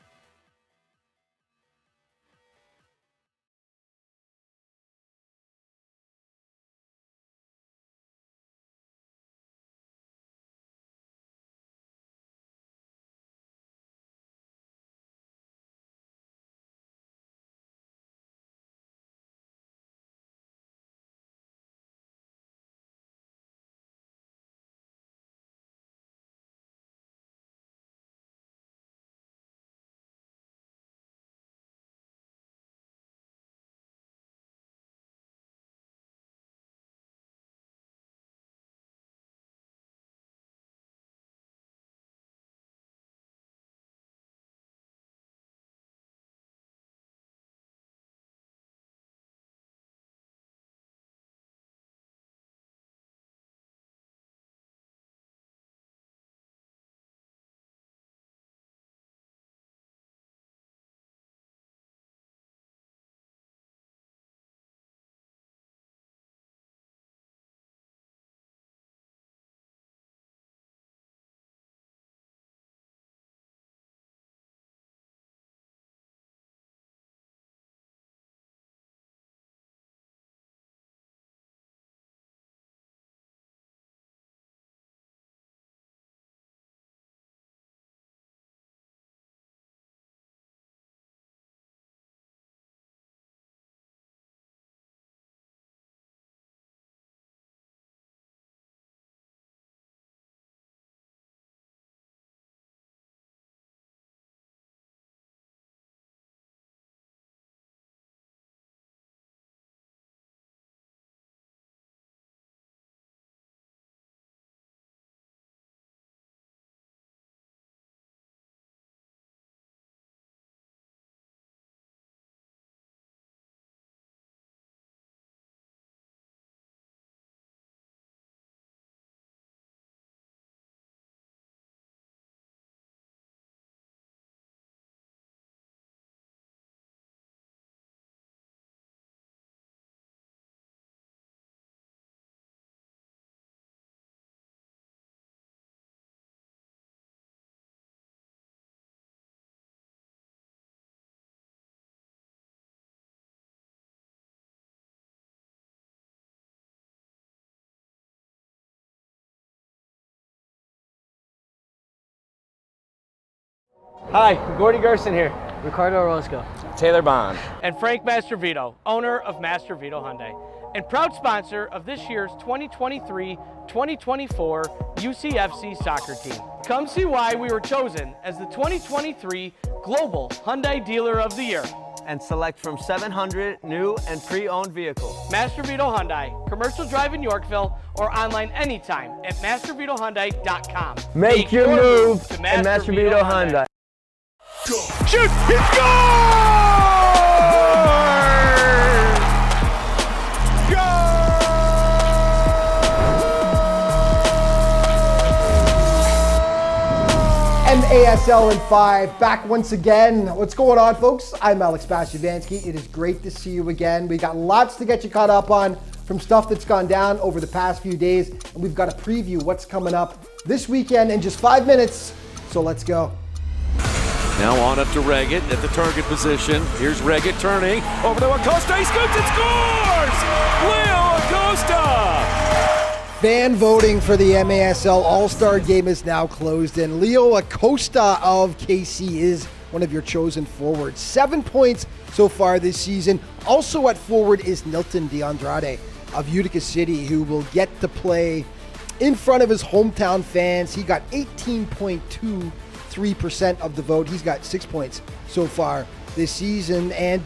Hi, Gordy Gerson here. Ricardo Orozco. Taylor Bond. And Frank Mastervito, owner of Mastervito Hyundai, and proud sponsor of this year's 2023-2024 UCFC soccer team. Come see why we were chosen as the 2023 Global Hyundai Dealer of the Year. And select from 700 new and pre-owned vehicles. Mastervito Hyundai, commercial drive in Yorkville, or online anytime at mastervitohyundai.com. Make your move to Mastervito Hyundai. Shoot! It's MASL in 5, back once again. What's going on, folks? I'm Alex Bastiavansky. It is great to see you again. We got lots to get you caught up on from stuff that's gone down over the past few days, and we've got to preview what's coming up this weekend in just 5 minutes. So let's go. Now on up to Reggett at the target position. Here's Reggett turning over to Acosta. He scoops and scores! Leo Acosta! Fan voting for the MASL All-Star Game is now closed, and Leo Acosta of KC is one of your chosen forwards. 7 points so far this season. Also at forward is Nilton DeAndrade of Utica City, who will get to play in front of his hometown fans. He got 18.23% of the vote. He's got 6 points so far this season, and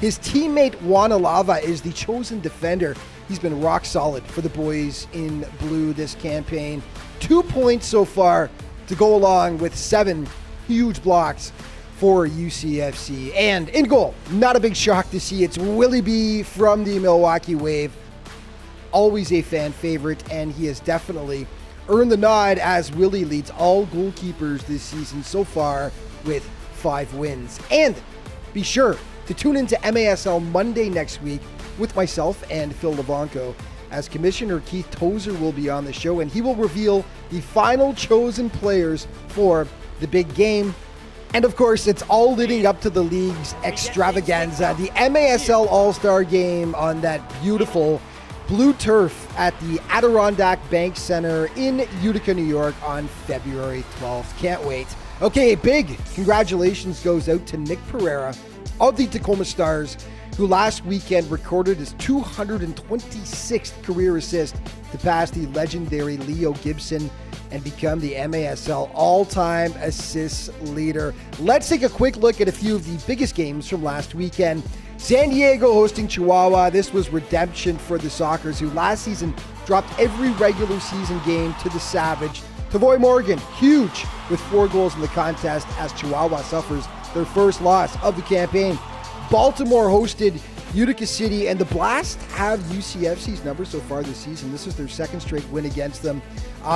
his teammate Juan Alava is the chosen defender. He's been rock solid for the boys in blue this campaign. 2 points so far to go along with 7 huge blocks for UCFC. And in goal, not a big shock to see, it's Willie B from the Milwaukee Wave. Always a fan favorite, and he has definitely earned the nod as Willie leads all goalkeepers this season so far with 5 wins. And be sure to tune into MASL Monday next week with myself and Phil Levanco, as Commissioner Keith Tozer will be on the show, and he will reveal the final chosen players for the big game And of course, it's all leading up to the league's extravaganza, the MASL All-Star Game on that beautiful blue turf at the Adirondack Bank Center in Utica, New York on February 12th. Can't wait. Okay, big congratulations goes out to Nick Pereira of the Tacoma Stars, who last weekend recorded his 226th career assist to pass the legendary Leo Gibson and become the MASL all-time assists leader. Let's take a quick look at a few of the biggest games from last weekend. San Diego hosting Chihuahua. This was redemption for the Sockers, who last season dropped every regular season game to the Savage. Tavoy Morgan, huge, with 4 goals in the contest as Chihuahua suffers their first loss of the campaign. Baltimore hosted Utica City, and the Blast have UCFC's number so far this season. This is their second straight win against them.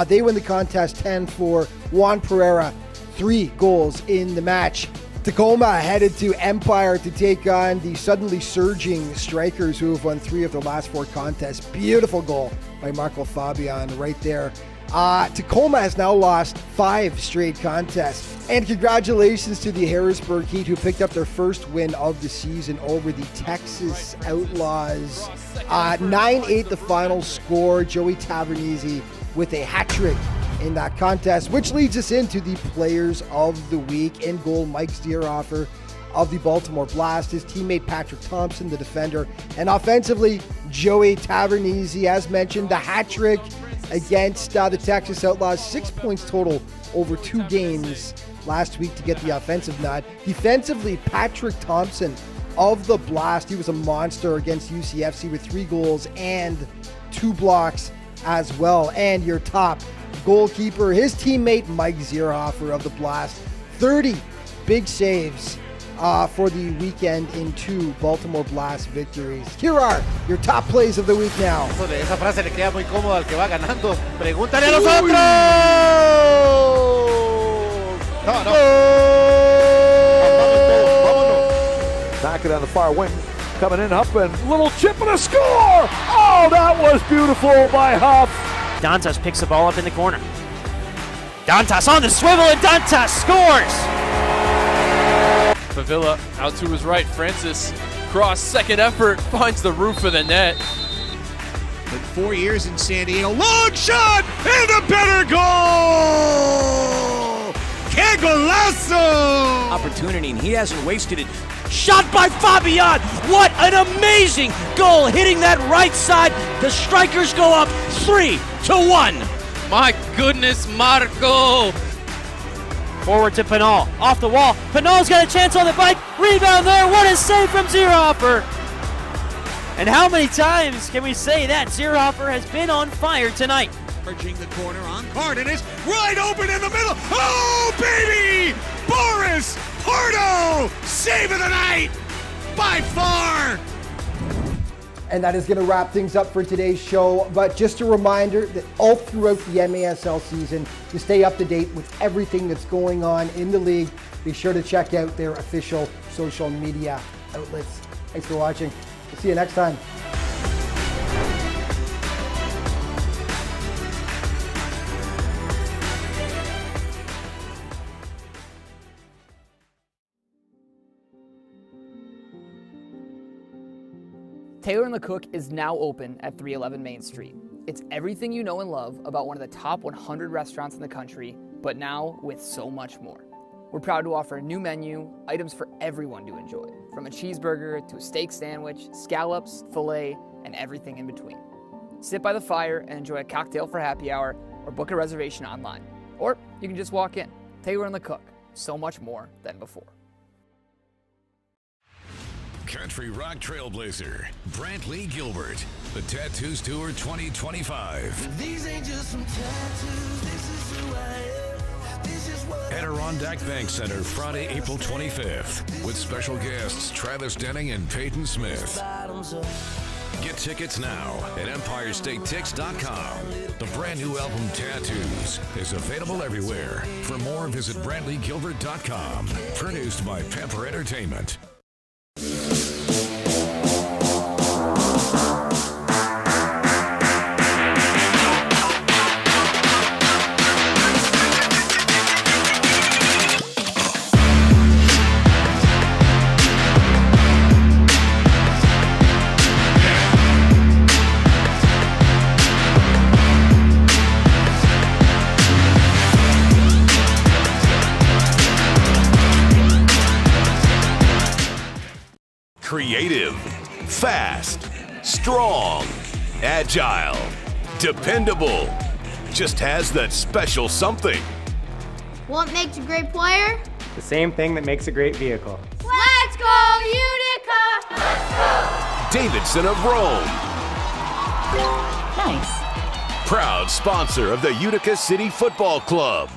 They win the contest 10-4. Juan Pereira, 3 goals in the match. Tacoma headed to Empire to take on the suddenly surging Strikers, who have won 3 of their last 4 contests. Beautiful goal by Marco Fabian right there. Tacoma has now lost 5 straight contests. And congratulations to the Harrisburg Heat, who picked up their first win of the season over the Texas Outlaws. 9-8 the final score. Joey Tavernese with a hat trick in that contest, which leads us into the Players of the Week. In goal, Mike Stierhofer of the Baltimore Blast, his teammate Patrick Thompson, the defender, and offensively, Joey Tavernese, as mentioned, the hat trick against the Texas Outlaws. 6 points total over 2 games last week to get the offensive nod. Defensively, Patrick Thompson of the Blast, he was a monster against UCFC with 3 goals and 2 blocks as well. And your top goalkeeper, his teammate Mike Stierhofer of the Blast, 30 big saves for the weekend in 2 Baltimore Blast victories. Here are your top plays of the week now. Esa frase le queda muy cómoda al que va ganando. Pregúntale a los otros. No. Back it on the far wing. Coming in, Huff, and little chip and a score! Oh, that was beautiful by Huff. Dantas picks the ball up in the corner. Dantas on the swivel, and Dantas scores! Favilla out to his right. Francis cross, second effort, finds the roof of the net. But 4 years in San Diego. Long shot and a better goal! Que golazo! Opportunity, and he hasn't wasted it. Shot by Fabian! What an amazing goal, hitting that right side. The Strikers go up 3-1. My goodness, Marco! Forward to Pinal, off the wall. Pinal's got a chance on the bike. Rebound there. What a save from Stierhofer! And how many times can we say that Stierhofer has been on fire tonight? Merging the corner on Cardenas, right open in the middle. Oh, baby! Boris Pardo! Save of the night! By far! And that is going to wrap things up for today's show. But just a reminder that all throughout the MASL season, to stay up to date with everything that's going on in the league, be sure to check out their official social media outlets. Thanks for watching. We'll see you next time. Taylor and the Cook is now open at 311 Main Street. It's everything you know and love about one of the top 100 restaurants in the country, but now with so much more. We're proud to offer a new menu, items for everyone to enjoy, from a cheeseburger to a steak sandwich, scallops, filet, and everything in between. Sit by the fire and enjoy a cocktail for happy hour, or book a reservation online. Or you can just walk in. Taylor and the Cook, so much more than before. Country rock trailblazer, Brantley Gilbert, the Tattoos Tour 2025. These ain't just some tattoos, this is who I am. This is what Adirondack Bank Center, Friday, April 25th, with special guests Travis Denning and Peyton Smith. Get tickets now at EmpireStateTix.com. The brand new album Tattoos is available everywhere. For more, visit BrantleyGilbert.com. Produced by Pepper Entertainment. Creative, fast, strong, agile, dependable. Just has that special something. What makes a great player? The same thing that makes a great vehicle. Let's go, Utica! Davidson of Rome. Nice. Proud sponsor of the Utica City Football Club.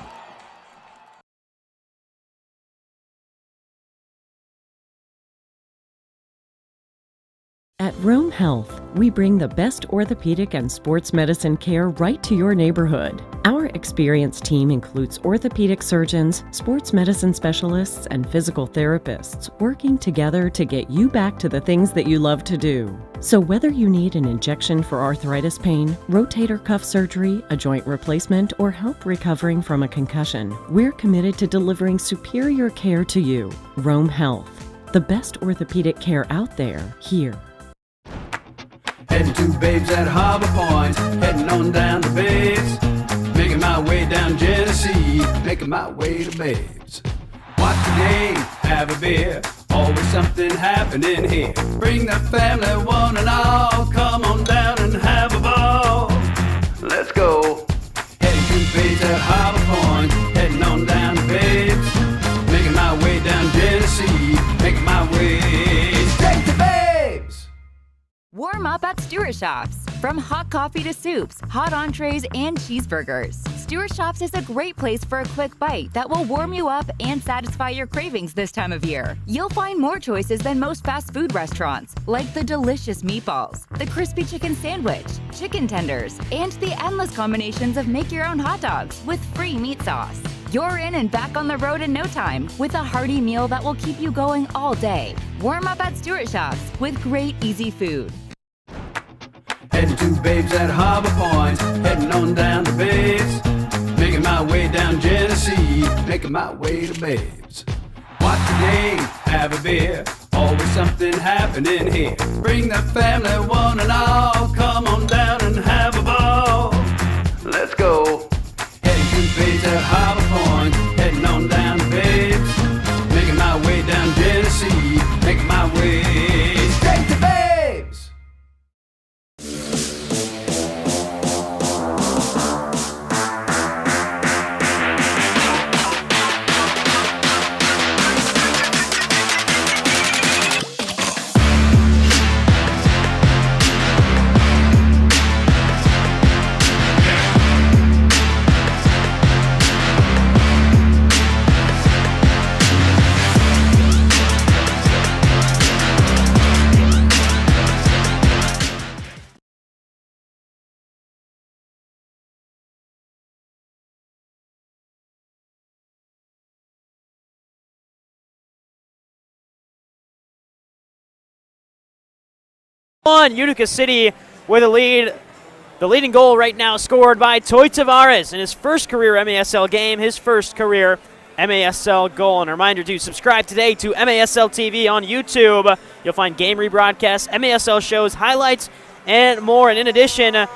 At Rome Health, we bring the best orthopedic and sports medicine care right to your neighborhood. Our experienced team includes orthopedic surgeons, sports medicine specialists, and physical therapists working together to get you back to the things that you love to do. So whether you need an injection for arthritis pain, rotator cuff surgery, a joint replacement, or help recovering from a concussion, we're committed to delivering superior care to you. Rome Health, the best orthopedic care out there, here. Heading to Babes at Harbor Point, heading on down to Babes. Making my way down Genesee, making my way to Babes. Watch the game, have a beer, always something happening here. Bring the family one and all, come on down and have a ball. Let's go. Heading to Babes at Harbor Point, heading on down to Babes. Making my way down Genesee, making my way straight to Babes. Warm up at Stewart Shops. From hot coffee to soups, hot entrees, and cheeseburgers, Stewart Shops is a great place for a quick bite that will warm you up and satisfy your cravings this time of year. You'll find more choices than most fast food restaurants, like the delicious meatballs, the crispy chicken sandwich, chicken tenders, and the endless combinations of make-your-own hot dogs with free meat sauce. You're in and back on the road in no time with a hearty meal that will keep you going all day. Warm up at Stewart Shops with great, easy food. Heading to Babes at Harbor Point, heading on down to Babes. Making my way down Genesee, making my way to Babes. Watch the game, have a beer, always something happening here. Bring the family one and all, come on down and have a ball. Let's go. Heading to Babes at Harbor Point, heading on down to Babes. Making my way down Genesee, making my way straight to Babes. On Utica City with a lead. The leading goal right now scored by Toy Tavares in his first career MASL game, his first career MASL goal. And a reminder to subscribe today to MASL TV on YouTube. You'll find game rebroadcasts, MASL shows, highlights, and more. And in addition, the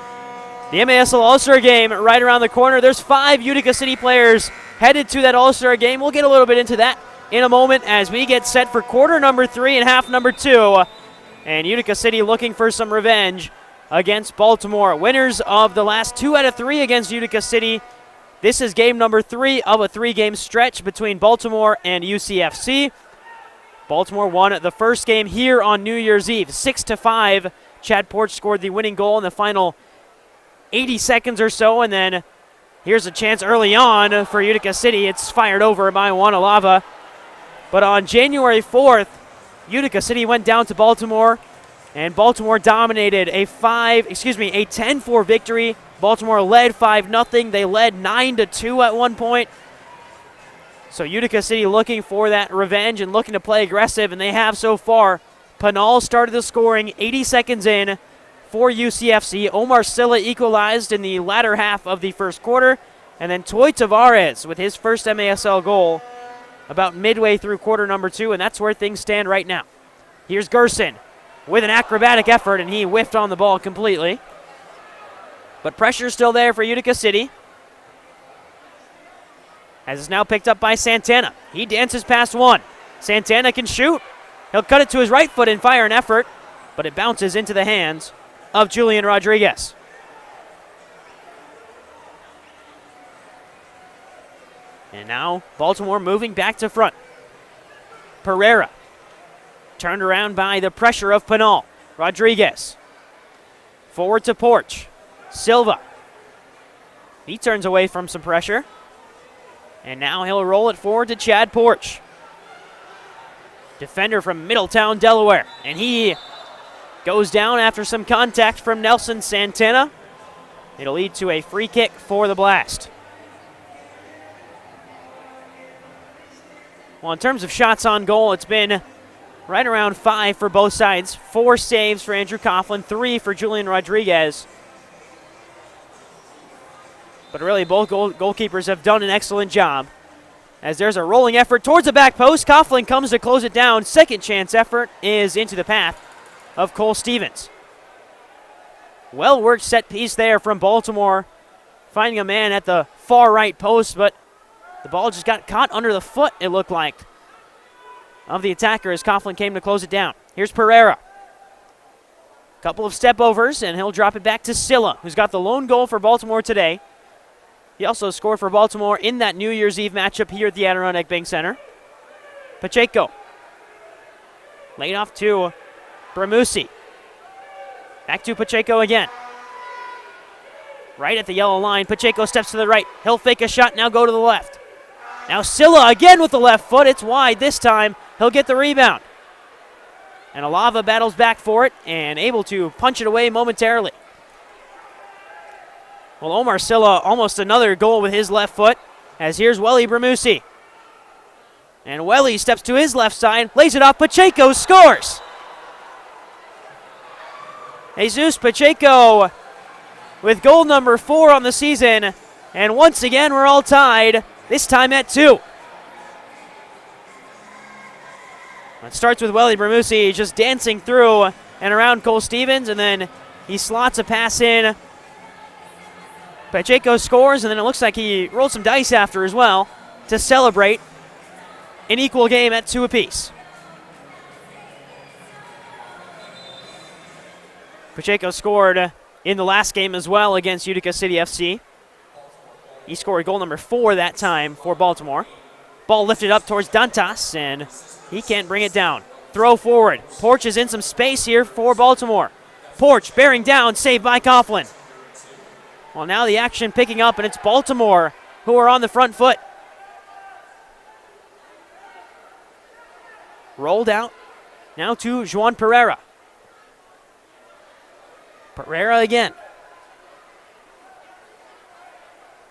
MASL All-Star game right around the corner. There's 5 Utica City players headed to that All-Star game. We'll get a little bit into that in a moment as we get set for quarter number 3 and half number 2. And Utica City looking for some revenge against Baltimore. Winners of the last 2 out of 3 against Utica City. This is game number 3 of a 3-game stretch between Baltimore and UCFC. Baltimore won the first game here on New Year's Eve, 6-5. Chad Porch scored the winning goal in the final 80 seconds or so, and then here's a chance early on for Utica City. It's fired over by Wanalava. But on January 4th, Utica City went down to Baltimore, and Baltimore dominated a 10-4 victory. Baltimore led 5-0. They led 9-2 at one point. So Utica City looking for that revenge and looking to play aggressive, and they have so far. Pinal started the scoring 80 seconds in for UCFC. Omar Silla equalized in the latter half of the first quarter, and then Toy Tavares with his first MASL goal about midway through quarter number 2, and that's where things stand right now. Here's Gerson with an acrobatic effort, and he whiffed on the ball completely. But pressure's still there for Utica City, as it's now picked up by Santana. He dances past one. Santana can shoot. He'll cut it to his right foot and fire an effort, but it bounces into the hands of Julian Rodriguez. And now Baltimore moving back to front. Pereira turned around by the pressure of Pinal. Rodriguez forward to Porch. Silva. He turns away from some pressure. And now he'll roll it forward to Chad Porch. Defender from Middletown, Delaware. And he goes down after some contact from Nelson Santana. It'll lead to a free kick for the Blast. Well, in terms of shots on goal, it's been right around 5 for both sides. 4 saves for Andrew Coughlin, 3 for Julian Rodriguez. But really, both goalkeepers have done an excellent job. As there's a rolling effort towards the back post, Coughlin comes to close it down. Second chance effort is into the path of Cole Stevens. Well-worked set piece there from Baltimore, finding a man at the far right post, but the ball just got caught under the foot, it looked like, of the attacker as Coughlin came to close it down. Here's Pereira. Couple of step-overs, and he'll drop it back to Silla, who's got the lone goal for Baltimore today. He also scored for Baltimore in that New Year's Eve matchup here at the Adirondack Bank Center. Pacheco. Laid off to Bramusi. Back to Pacheco again. Right at the yellow line. Pacheco steps to the right. He'll fake a shot, now go to the left. Now Silla again with the left foot. It's wide this time. He'll get the rebound. And Alava battles back for it and able to punch it away momentarily. Well, Omar Silla almost another goal with his left foot, as here's Welly Bramusi. And Welly steps to his left side, lays it off. Pacheco scores. Jesus Pacheco with goal number 4 on the season. And once again, we're all tied, this time at 2. It starts with Welly Bramusi just dancing through and around Cole Stevens, and then he slots a pass in. Pacheco scores, and then it looks like he rolled some dice after as well to celebrate an equal game at 2 apiece. Pacheco scored in the last game as well against Utica City FC. He scored goal number 4 that time for Baltimore. Ball lifted up towards Dantas, and he can't bring it down. Throw forward. Porch is in some space here for Baltimore. Porch bearing down, saved by Coughlin. Well, now the action picking up, and it's Baltimore who are on the front foot. Rolled out. Now to Juan Pereira. Pereira again.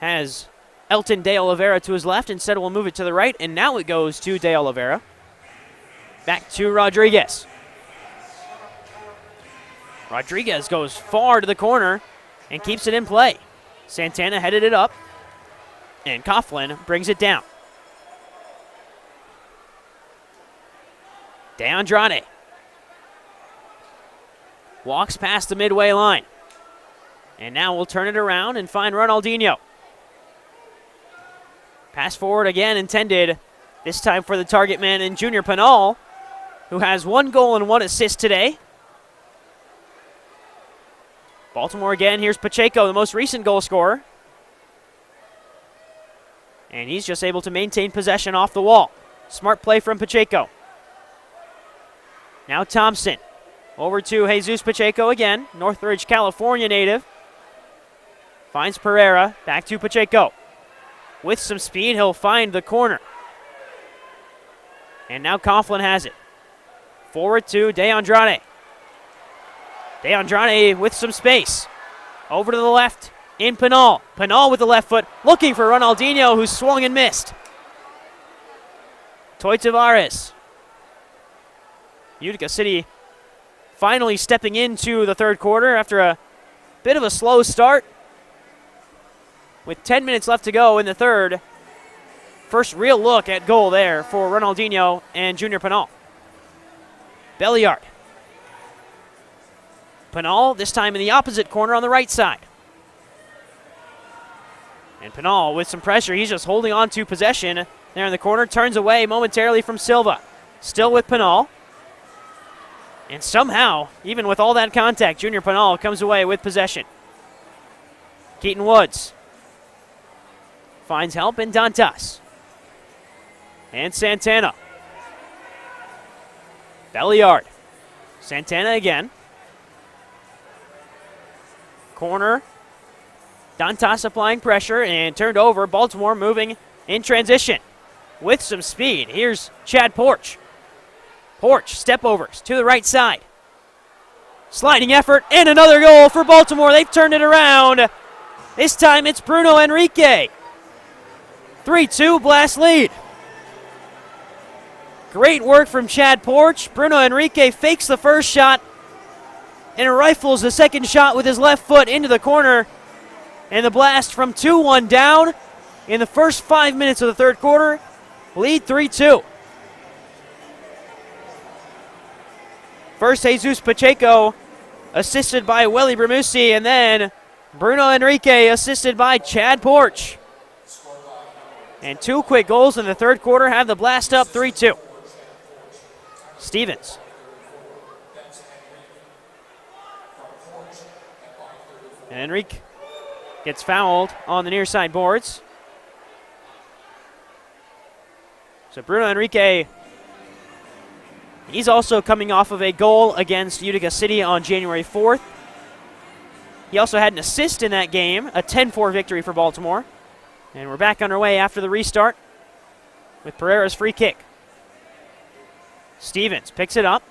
Has Elton De Oliveira to his left. Instead, we'll move it to the right, and now it goes to De Oliveira. Back to Rodriguez. Rodriguez goes far to the corner and keeps it in play. Santana headed it up, and Coughlin brings it down. De Andrade walks past the midway line. And now we'll turn it around and find Ronaldinho. Pass forward again intended, this time for the target man in Junior Pinal, who has 1 goal and 1 assist today. Baltimore again, here's Pacheco, the most recent goal scorer. And he's just able to maintain possession off the wall. Smart play from Pacheco. Now Thompson. Over to Jesus Pacheco again, Northridge, California native. Finds Pereira, back to Pacheco. With some speed, he'll find the corner. And now Coughlin has it. Forward to De Andrade. De Andrade with some space. Over to the left, in Pinal. Pinal with the left foot, looking for Ronaldinho, who swung and missed. Toy Tavares. Utica City finally stepping into the third quarter after a bit of a slow start. With 10 minutes left to go in the third. First real look at goal there for Ronaldinho and Junior Pinal. Belliard. Pinal, this time in the opposite corner on the right side. And Pinal with some pressure. He's just holding on to possession there in the corner. Turns away momentarily from Silva. Still with Pinal. And somehow, even with all that contact, Junior Pinal comes away with possession. Keaton Woods finds help in Dantas. And Santana. Belliard. Santana again. Corner. Dantas applying pressure and turned over. Baltimore moving in transition with some speed. Here's Chad Porch. Porch, step overs to the right side. Sliding effort and another goal for Baltimore. They've turned it around. This time it's Bruno Enrique. 3-2 Blast lead. Great work from Chad Porch. Bruno Enrique fakes the first shot and rifles the second shot with his left foot into the corner. And the Blast from 2-1 down in the first 5 minutes of the third quarter lead 3-2. First, Jesus Pacheco, assisted by Welly Bramusi, and then Bruno Enrique, assisted by Chad Porch. And 2 quick goals in the third quarter have the Blast up 3-2. Stevens. And Enrique gets fouled on the near side boards. So Bruno Enrique, he's also coming off of a goal against Utica City on January 4th. He also had an assist in that game, a 10-4 victory for Baltimore. And we're back underway after the restart with Pereira's free kick. Stevens picks it up.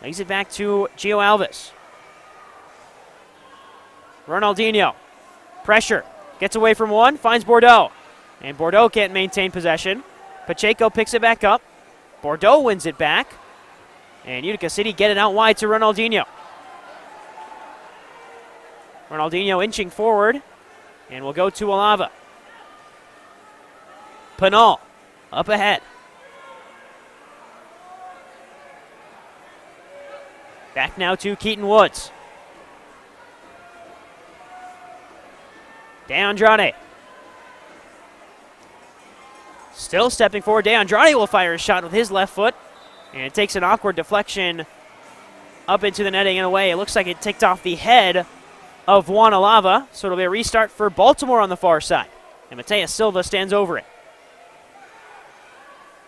Lays it back to Gio Alves. Ronaldinho. Pressure. Gets away from one. Finds Bordeaux. And Bordeaux can't maintain possession. Pacheco picks it back up. Bordeaux wins it back. And Utica City get it out wide to Ronaldinho. Ronaldinho inching forward. And we'll go to Alava. Pinal up ahead. Back now to Keaton Woods. DeAndrade. Still stepping forward. DeAndrade will fire a shot with his left foot. And it takes an awkward deflection up into the netting and away. It looks like it ticked off the head of Juan Alava. So it'll be a restart for Baltimore on the far side. And Mateus Silva stands over it.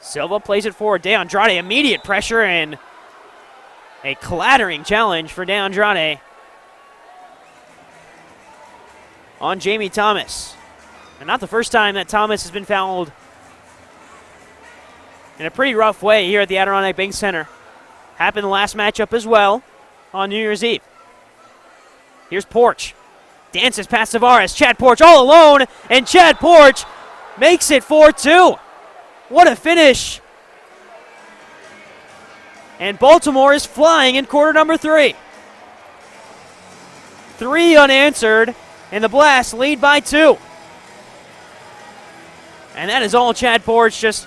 Silva plays it forward. DeAndrade, immediate pressure and a clattering challenge for DeAndrade on Jamie Thomas. And not the first time that Thomas has been fouled in a pretty rough way here at the Adirondack Bank Center. Happened the last matchup as well on New Year's Eve. Here's Porch. Dances past Tavares. Chad Porch all alone, and Chad Porch makes it 4-2. What a finish. And Baltimore is flying in quarter number 3. 3 unanswered, and the Blast lead by 2. And that is all Chad Porch. Just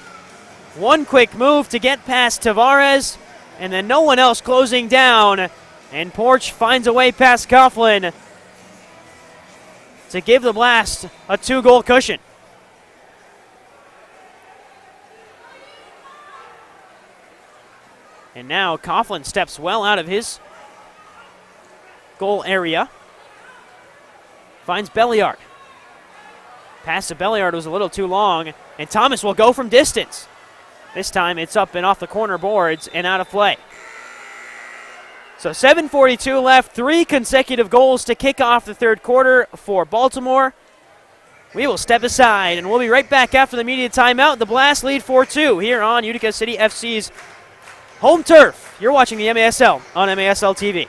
one quick move to get past Tavares, and then no one else closing down. And Porch finds a way past Coughlin to give the Blast a 2-goal cushion. And now Coughlin steps well out of his goal area. Finds Belliard. Pass to Belliard was a little too long, and Thomas will go from distance. This time it's up and off the corner boards and out of play. So 7:42 left, 3 consecutive goals to kick off the third quarter for Baltimore. We will step aside, and we'll be right back after the media timeout. The Blast lead 4-2 here on Utica City FC's home turf. You're watching the MASL on MASL TV.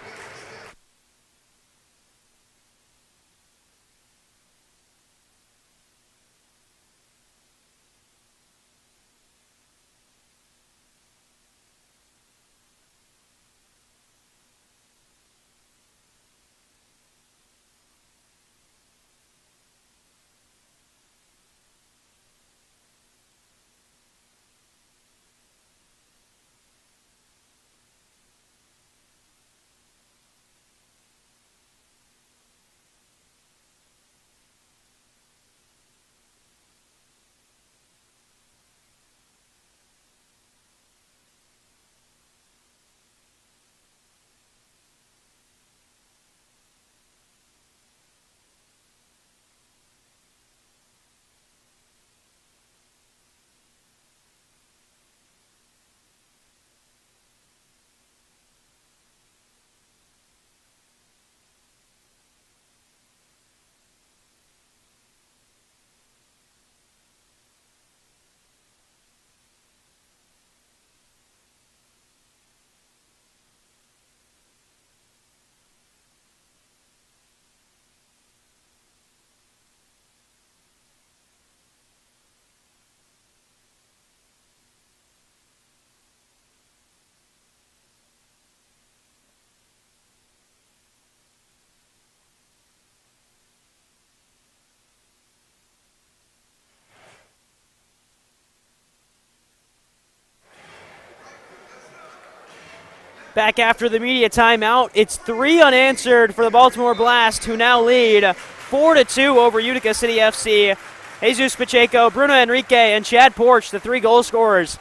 back after the media timeout. It's 3 unanswered for the Baltimore Blast, who now lead 4-2 over Utica City FC. Jesus Pacheco, Bruno Enrique, and Chad Porch, the 3 goal scorers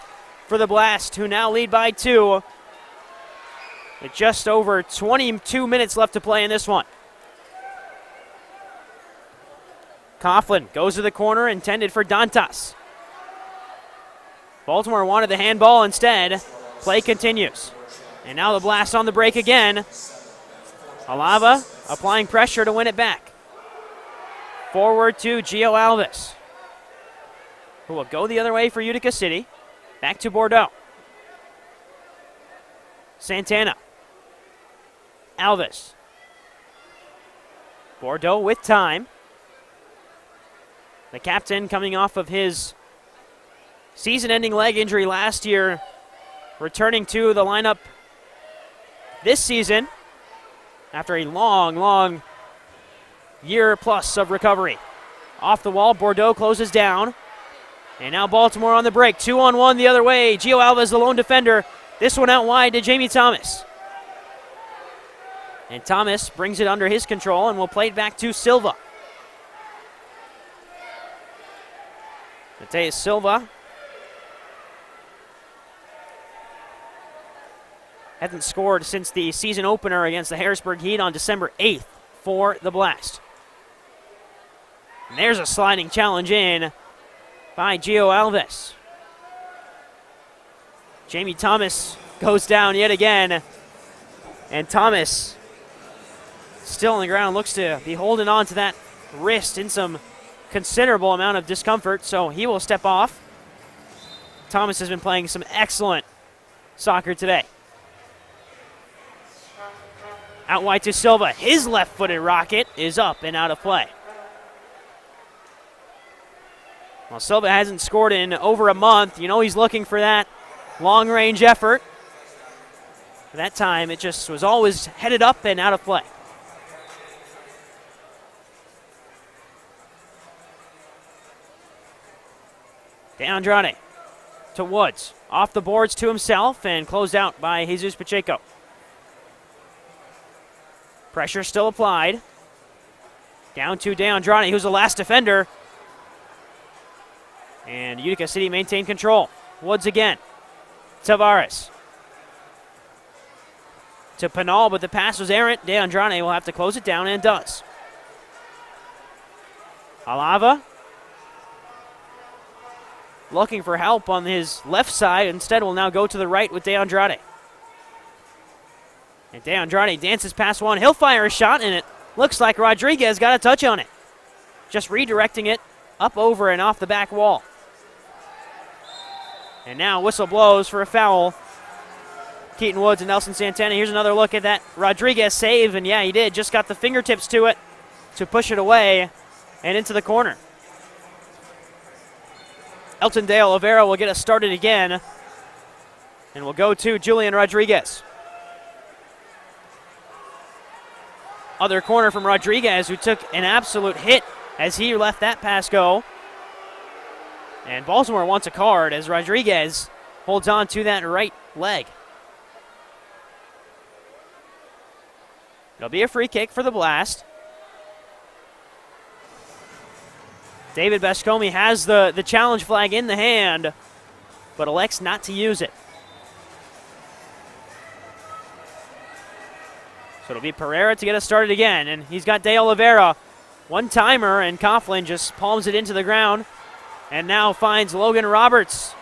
for the Blast, who now lead by 2. With just over 22 minutes left to play in this one. Coughlin goes to the corner, intended for Dantas. Baltimore wanted the handball instead. Play continues. And now the Blast on the break again. Alava applying pressure to win it back. Forward to Gio Alves, who will go the other way for Utica City. Back to Bordeaux. Santana. Alves. Bordeaux with time. The captain coming off of his season-ending leg injury last year, returning to the lineup this season after a long year plus of recovery. Off the wall, Bordeaux closes down. And now Baltimore on the break. 2-on-1 the other way. Gio Alves, the lone defender. This one out wide to Jamie Thomas. And Thomas brings it under his control and will play it back to Silva. Mateus Silva hasn't scored since the season opener against the Harrisburg Heat on December 8th for the Blast. And there's a sliding challenge in by Gio Alves. Jamie Thomas goes down yet again. And Thomas, still on the ground, looks to be holding on to that wrist in some considerable amount of discomfort, so he will step off. Thomas has been playing some excellent soccer today. Out wide to Silva. His left-footed rocket is up and out of play. Well, Silva hasn't scored in over a month. You know he's looking for that long-range effort. That time it just was always headed up and out of play. De Andrade to Woods. Off the boards to himself and closed out by Jesus Pacheco. Pressure still applied. Down to De Andrade, who's the last defender. And Utica City maintained control. Woods again. Tavares. To Pinal, but the pass was errant. De Andrade will have to close it down, and does. Alava looking for help on his left side. Instead will now go to the right with De Andrade. And De Andrade dances past one. He'll fire a shot, and it looks like Rodriguez got a touch on it. Just redirecting it up over and off the back wall. And now whistle blows for a foul. Keaton Woods and Nelson Santana. Here's another look at that Rodriguez save, and yeah, he did. Just got the fingertips to it to push it away and into the corner. Elton De Oliveira will get us started again, and we'll go to Julian Rodriguez. Other corner from Rodriguez, who took an absolute hit as he left that pass go. And Baltimore wants a card as Rodriguez holds on to that right leg. It'll be a free kick for the Blast. David Bascomi has the challenge flag in the hand, but elects not to use it. So it'll be Pereira to get us started again, and he's got De Oliveira. One-timer, and Coughlin just palms it into the ground, and now finds Logan Roberts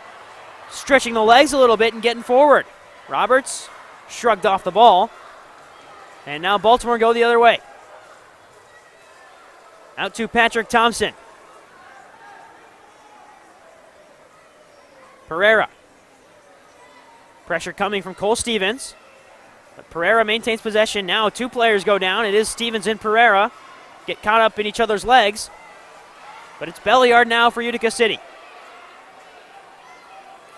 stretching the legs a little bit and getting forward. Roberts shrugged off the ball, and now Baltimore go the other way. Out to Patrick Thompson. Pereira. Pressure coming from Cole Stevens. But Pereira maintains possession. Now 2 players go down. It is Stevens and Pereira. Get caught up in each other's legs. But it's Belliard now for Utica City.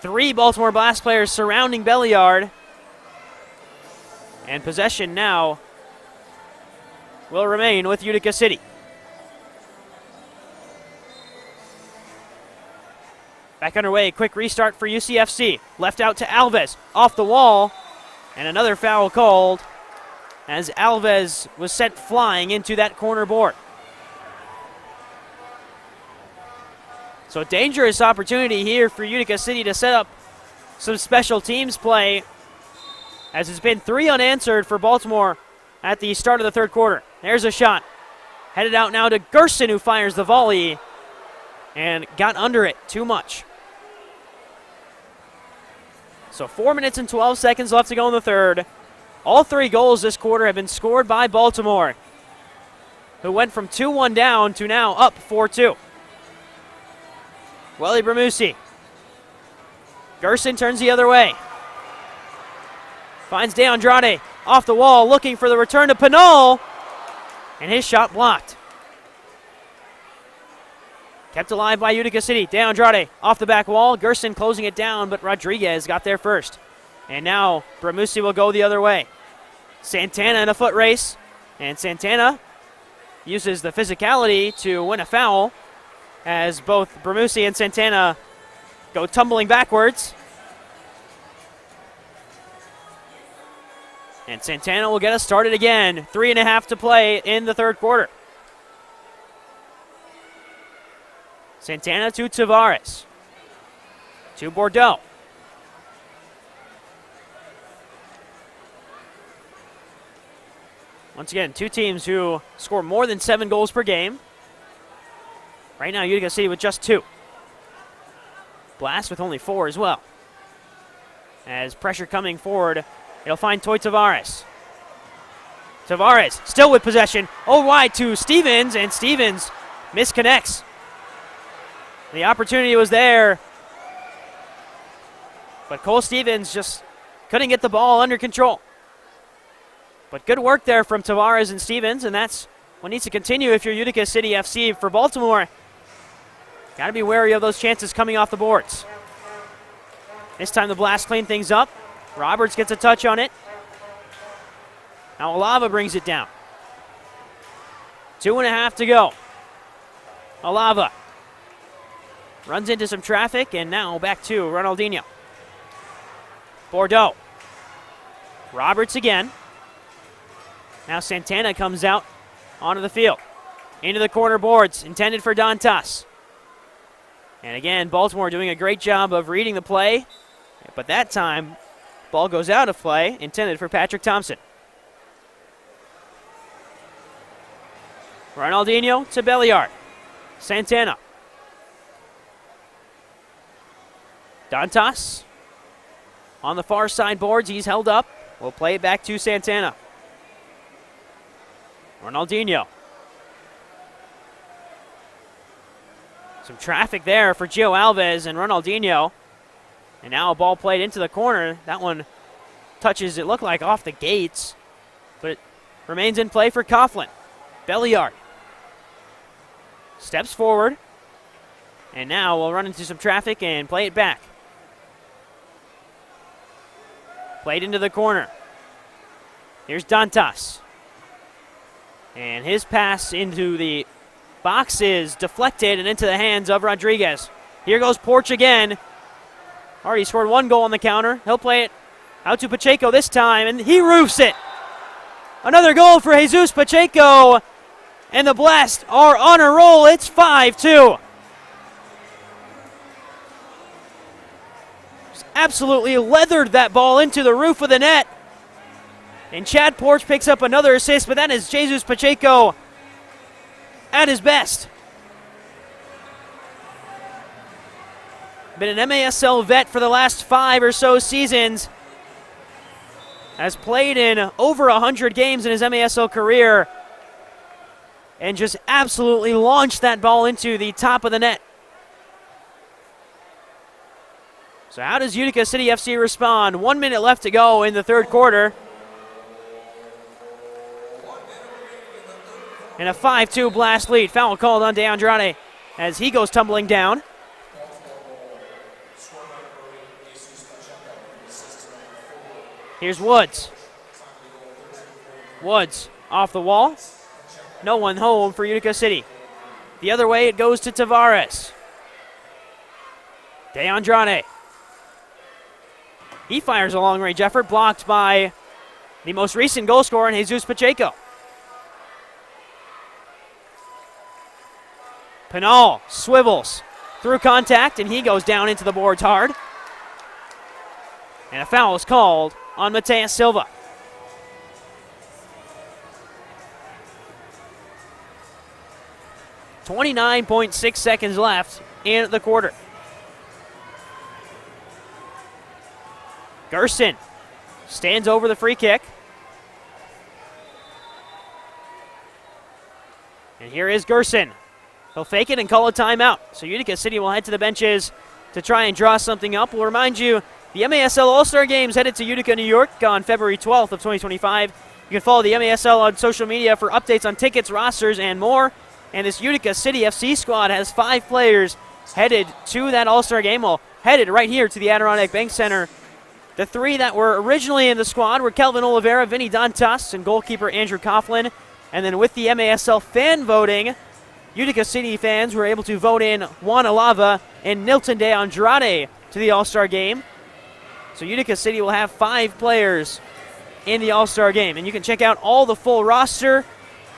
3 Baltimore Blast players surrounding Belliard. And possession now will remain with Utica City. Back underway, quick restart for UCFC. Left out to Alves, off the wall. And another foul called as Alves was sent flying into that corner board. So dangerous opportunity here for Utica City to set up some special teams play, as it's been 3 unanswered for Baltimore at the start of the third quarter. There's a shot. Headed out now to Gerson, who fires the volley and got under it too much. So 4 minutes and 12 seconds left to go in the third. All 3 goals this quarter have been scored by Baltimore, who went from 2-1 down to now up 4-2. Welly Bramusi. Gerson turns the other way. Finds DeAndrade off the wall, looking for the return to Pinal, and his shot blocked. Kept alive by Utica City. DeAndrade off the back wall. Gerson closing it down, but Rodriguez got there first. And now Bramusi will go the other way. Santana in a foot race, and Santana uses the physicality to win a foul as both Bramusi and Santana go tumbling backwards. And Santana will get us started again. 3.5 to play in the third quarter. Santana to Tavares. To Bordeaux. Once again, 2 teams who score more than 7 goals per game. Right now, Utica City with just 2. Blast with only 4 as well. As pressure coming forward, it'll find Toy Tavares. Tavares still with possession. Oh, wide to Stevens, and Stevens misconnects. The opportunity was there, but Cole Stevens just couldn't get the ball under control. But good work there from Tavares and Stevens, and that's what needs to continue if you're Utica City FC. For Baltimore, got to be wary of those chances coming off the boards. This time the Blast clean things up. Roberts gets a touch on it. Now Alava brings it down. 2.5 to go. Alava runs into some traffic, and now back to Ronaldinho. Bordeaux. Roberts again. Now Santana comes out onto the field. Into the corner boards, intended for Dantas. And again, Baltimore doing a great job of reading the play, but that time, ball goes out of play, intended for Patrick Thompson. Ronaldinho to Belliard. Santana. Dantas on the far side boards. He's held up. We'll play it back to Santana. Ronaldinho. Some traffic there for Gio Alves and Ronaldinho. And now a ball played into the corner. That one touches, it looked like, off the gates, but it remains in play for Coughlin. Belliard steps forward, and now we'll run into some traffic and play it back. Played into the corner. Here's Dantas. And his pass into the box is deflected and into the hands of Rodriguez. Here goes Porch again. Already scored 1 goal on the counter. He'll play it out to Pacheco this time, and he roofs it. Another goal for Jesus Pacheco, and the Blast are on a roll. It's 5-2. Just absolutely leathered that ball into the roof of the net. And Chad Porch picks up another assist, but that is Jesus Pacheco at his best. Been an MASL vet for the last 5 or so seasons. Has played in over 100 games in his MASL career. And just absolutely launched that ball into the top of the net. So how does Utica City FC respond? 1 minute left to go in the third quarter. And a 5-2 Blast lead. Foul called on DeAndrade as he goes tumbling down. Here's Woods. Woods off the wall. No one home for Utica City. The other way it goes to Tavares. DeAndrade. He fires a long-range effort, blocked by the most recent goal scorer, Jesus Pacheco. Pinal swivels through contact, and he goes down into the boards hard. And a foul is called on Mateus Silva. .6 seconds left in the quarter. Gerson stands over the free kick. And here is Gerson. He'll fake it and call a timeout. So Utica City will head to the benches to try and draw something up. We'll remind you, the MASL All-Star Games headed to Utica, New York on February 12th of 2025. You can follow the MASL on social media for updates on tickets, rosters, and more. And this Utica City FC squad has 5 players headed to that All-Star Game. Well, headed right here to the Adirondack Bank Center. The 3 that were originally in the squad were Kelvin Oliveira, Vinny Dantas, and goalkeeper Andrew Coughlin. And then with the MASL fan voting, Utica City fans were able to vote in Juan Alava and Nilton de Andrade to the All-Star Game. So Utica City will have 5 players in the All-Star Game. And you can check out all the full roster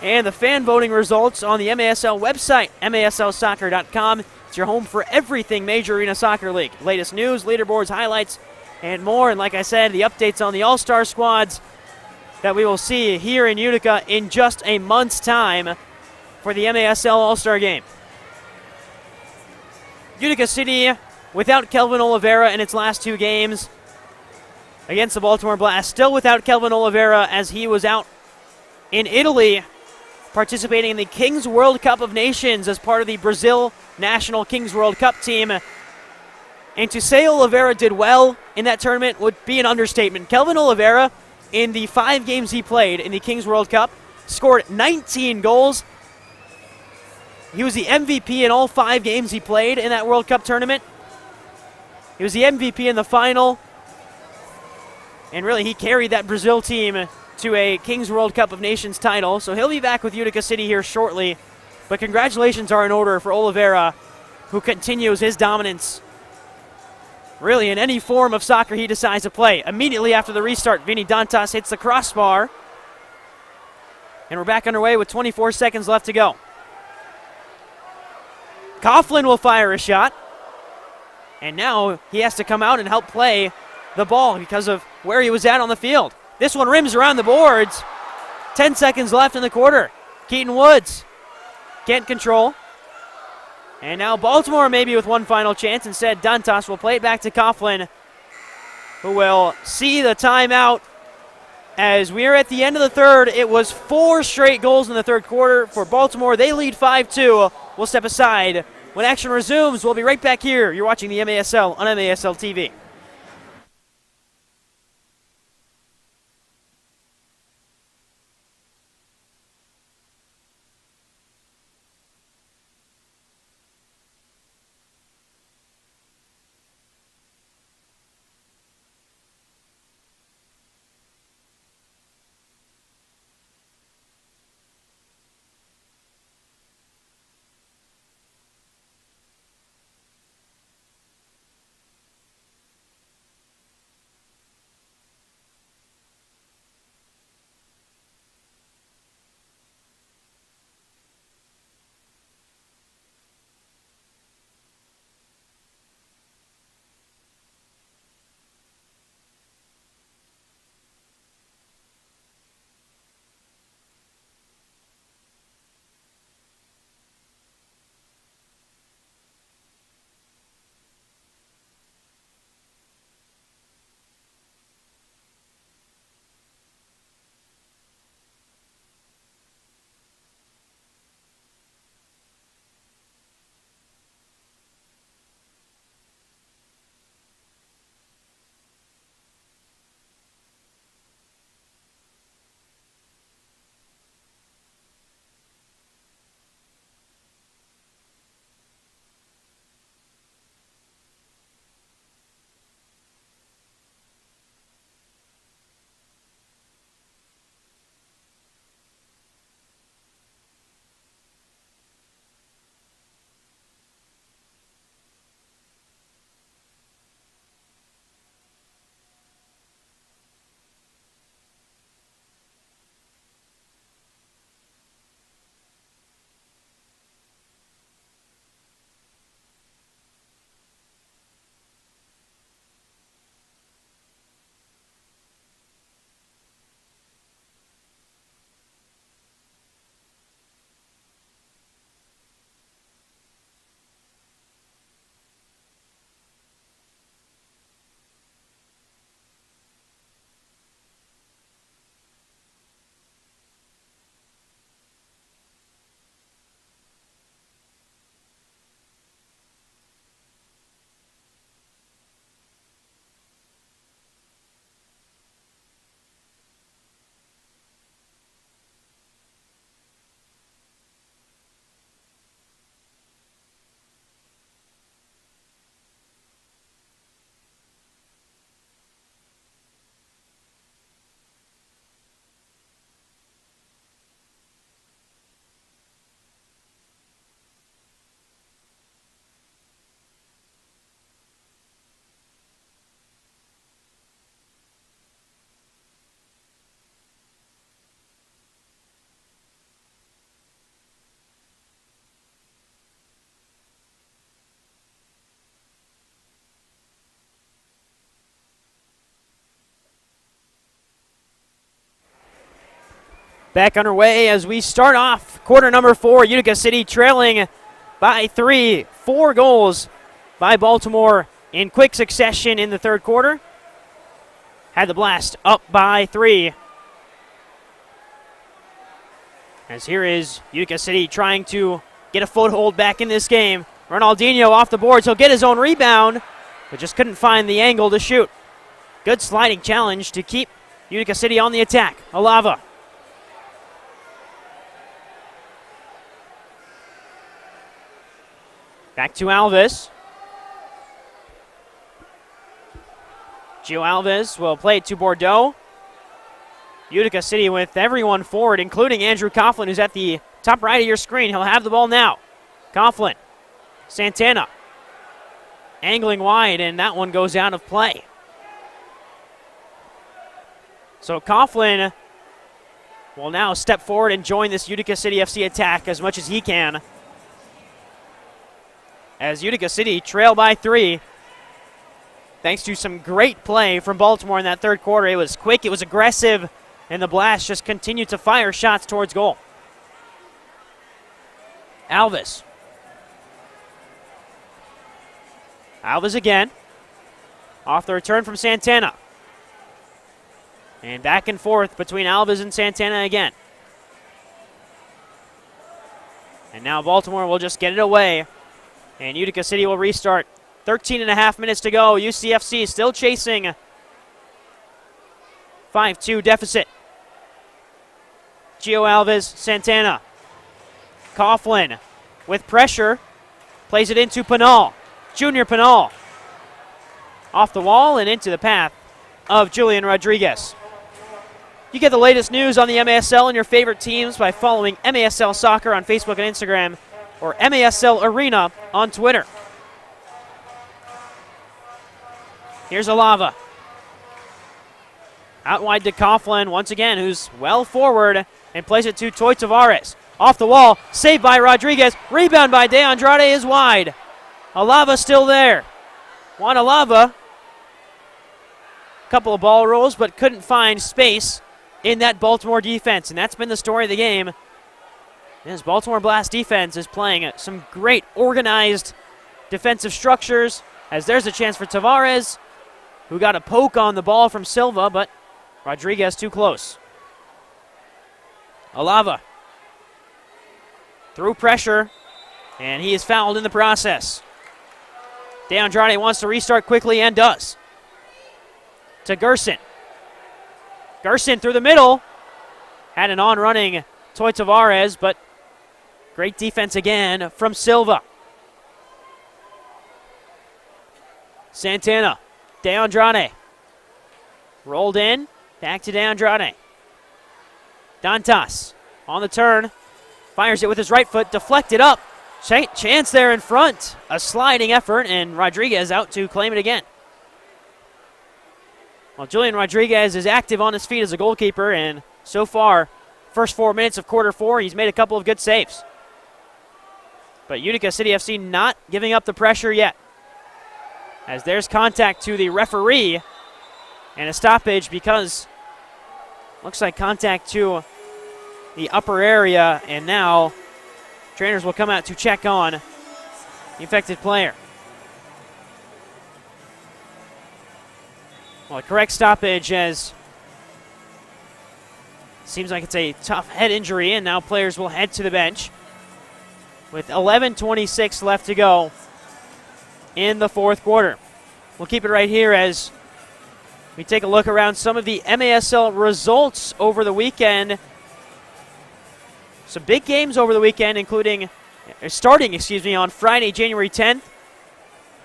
and the fan voting results on the MASL website, maslsoccer.com. It's your home for everything Major Arena Soccer League. Latest news, leaderboards, highlights, and more. And like I said, the updates on the All-Star squads that we will see here in Utica in just a month's time for the MASL All-Star Game. Utica City without Kelvin Oliveira in its last 2 games against the Baltimore Blast. Still without Kelvin Oliveira as he was out in Italy participating in the Kings World Cup of Nations as part of the Brazil National Kings World Cup team. And to say Oliveira did well in that tournament would be an understatement. Kelvin Oliveira, in the 5 games he played in the Kings World Cup, scored 19 goals. He was the MVP in all 5 games he played in that World Cup tournament. He was the MVP in the final. And really, he carried that Brazil team to a Kings World Cup of Nations title. So he'll be back with Utica City here shortly. But congratulations are in order for Oliveira, who continues his dominance really in any form of soccer he decides to play. Immediately after the restart, Vinny Dantas hits the crossbar. And we're back underway with 24 seconds left to go. Coughlin will fire a shot. And now he has to come out and help play the ball because of where he was at on the field. This one rims around the boards. 10 seconds left in the quarter. Keaton Woods can't control. And now Baltimore maybe with one final chance. Instead, Dantas will play it back to Coughlin, who will see the timeout. As we are at the end of the third, it was 4 straight goals in the third quarter for Baltimore. They lead 5-2. We'll step aside. When action resumes, we'll be right back here. You're watching the MASL on MASL TV. Back underway as we start off quarter number 4. Utica City trailing by 3. 4 goals by Baltimore in quick succession in the third quarter. Had the Blast up by 3. As here is Utica City trying to get a foothold back in this game. Ronaldinho off the boards. He'll get his own rebound, but just couldn't find the angle to shoot. Good sliding challenge to keep Utica City on the attack. Alava. Back to Alves. Gio Alves will play it to Bordeaux. Utica City with everyone forward, including Andrew Coughlin, who's at the top right of your screen. He'll have the ball now. Coughlin. Santana. Angling wide, and that one goes out of play. So Coughlin will now step forward and join this Utica City FC attack as much as he can. As Utica City trail by 3. Thanks to some great play from Baltimore in that third quarter. It was quick, it was aggressive, and the Blast just continued to fire shots towards goal. Alves. Alves again. Off the return from Santana. And back and forth between Alves and Santana again. And now Baltimore will just get it away. And Utica City will restart. 13 and a half minutes to go. UCFC still chasing. 5-2 deficit. Gio Alves, Santana. Coughlin with pressure. Plays it into Pinal. Junior Pinal. Off the wall and into the path of Julian Rodriguez. You get the latest news on the MASL and your favorite teams by following MASL Soccer on Facebook and Instagram, or MASL Arena on Twitter. Here's Alava. Out wide to Coughlin once again, who's well forward, and plays it to Toy Tavares. Off the wall, saved by Rodriguez. Rebound by De Andrade is wide. Alava still there. Juan Alava. Couple of ball rolls, but couldn't find space in that Baltimore defense, and that's been the story of the game. This Baltimore Blast defense is playing some great organized defensive structures, as there's a chance for Tavares, who got a poke on the ball from Silva, but Rodriguez too close. Alava through pressure, and he is fouled in the process. De Andrade wants to restart quickly and does. To Gerson. Gerson through the middle. Had an on-running Toy Tavares, but great defense again from Silva. Santana. De Andrade. Rolled in. Back to De Andrade. Dantas on the turn. Fires it with his right foot. Deflected up. Chance there in front. A sliding effort, and Rodriguez out to claim it again. Well, Julian Rodriguez is active on his feet as a goalkeeper, and so far, first 4 minutes of quarter 4, he's made a couple of good saves. But Utica City FC not giving up the pressure yet, as there's contact to the referee and a stoppage because looks like contact to the upper area, and now trainers will come out to check on the affected player. Well, a correct stoppage, as seems like it's a tough head injury, and now players will head to the bench with 11:26 left to go in the fourth quarter. We'll keep it right here as we take a look around some of the MASL results over the weekend. Some big games over the weekend, starting on Friday, January 10th.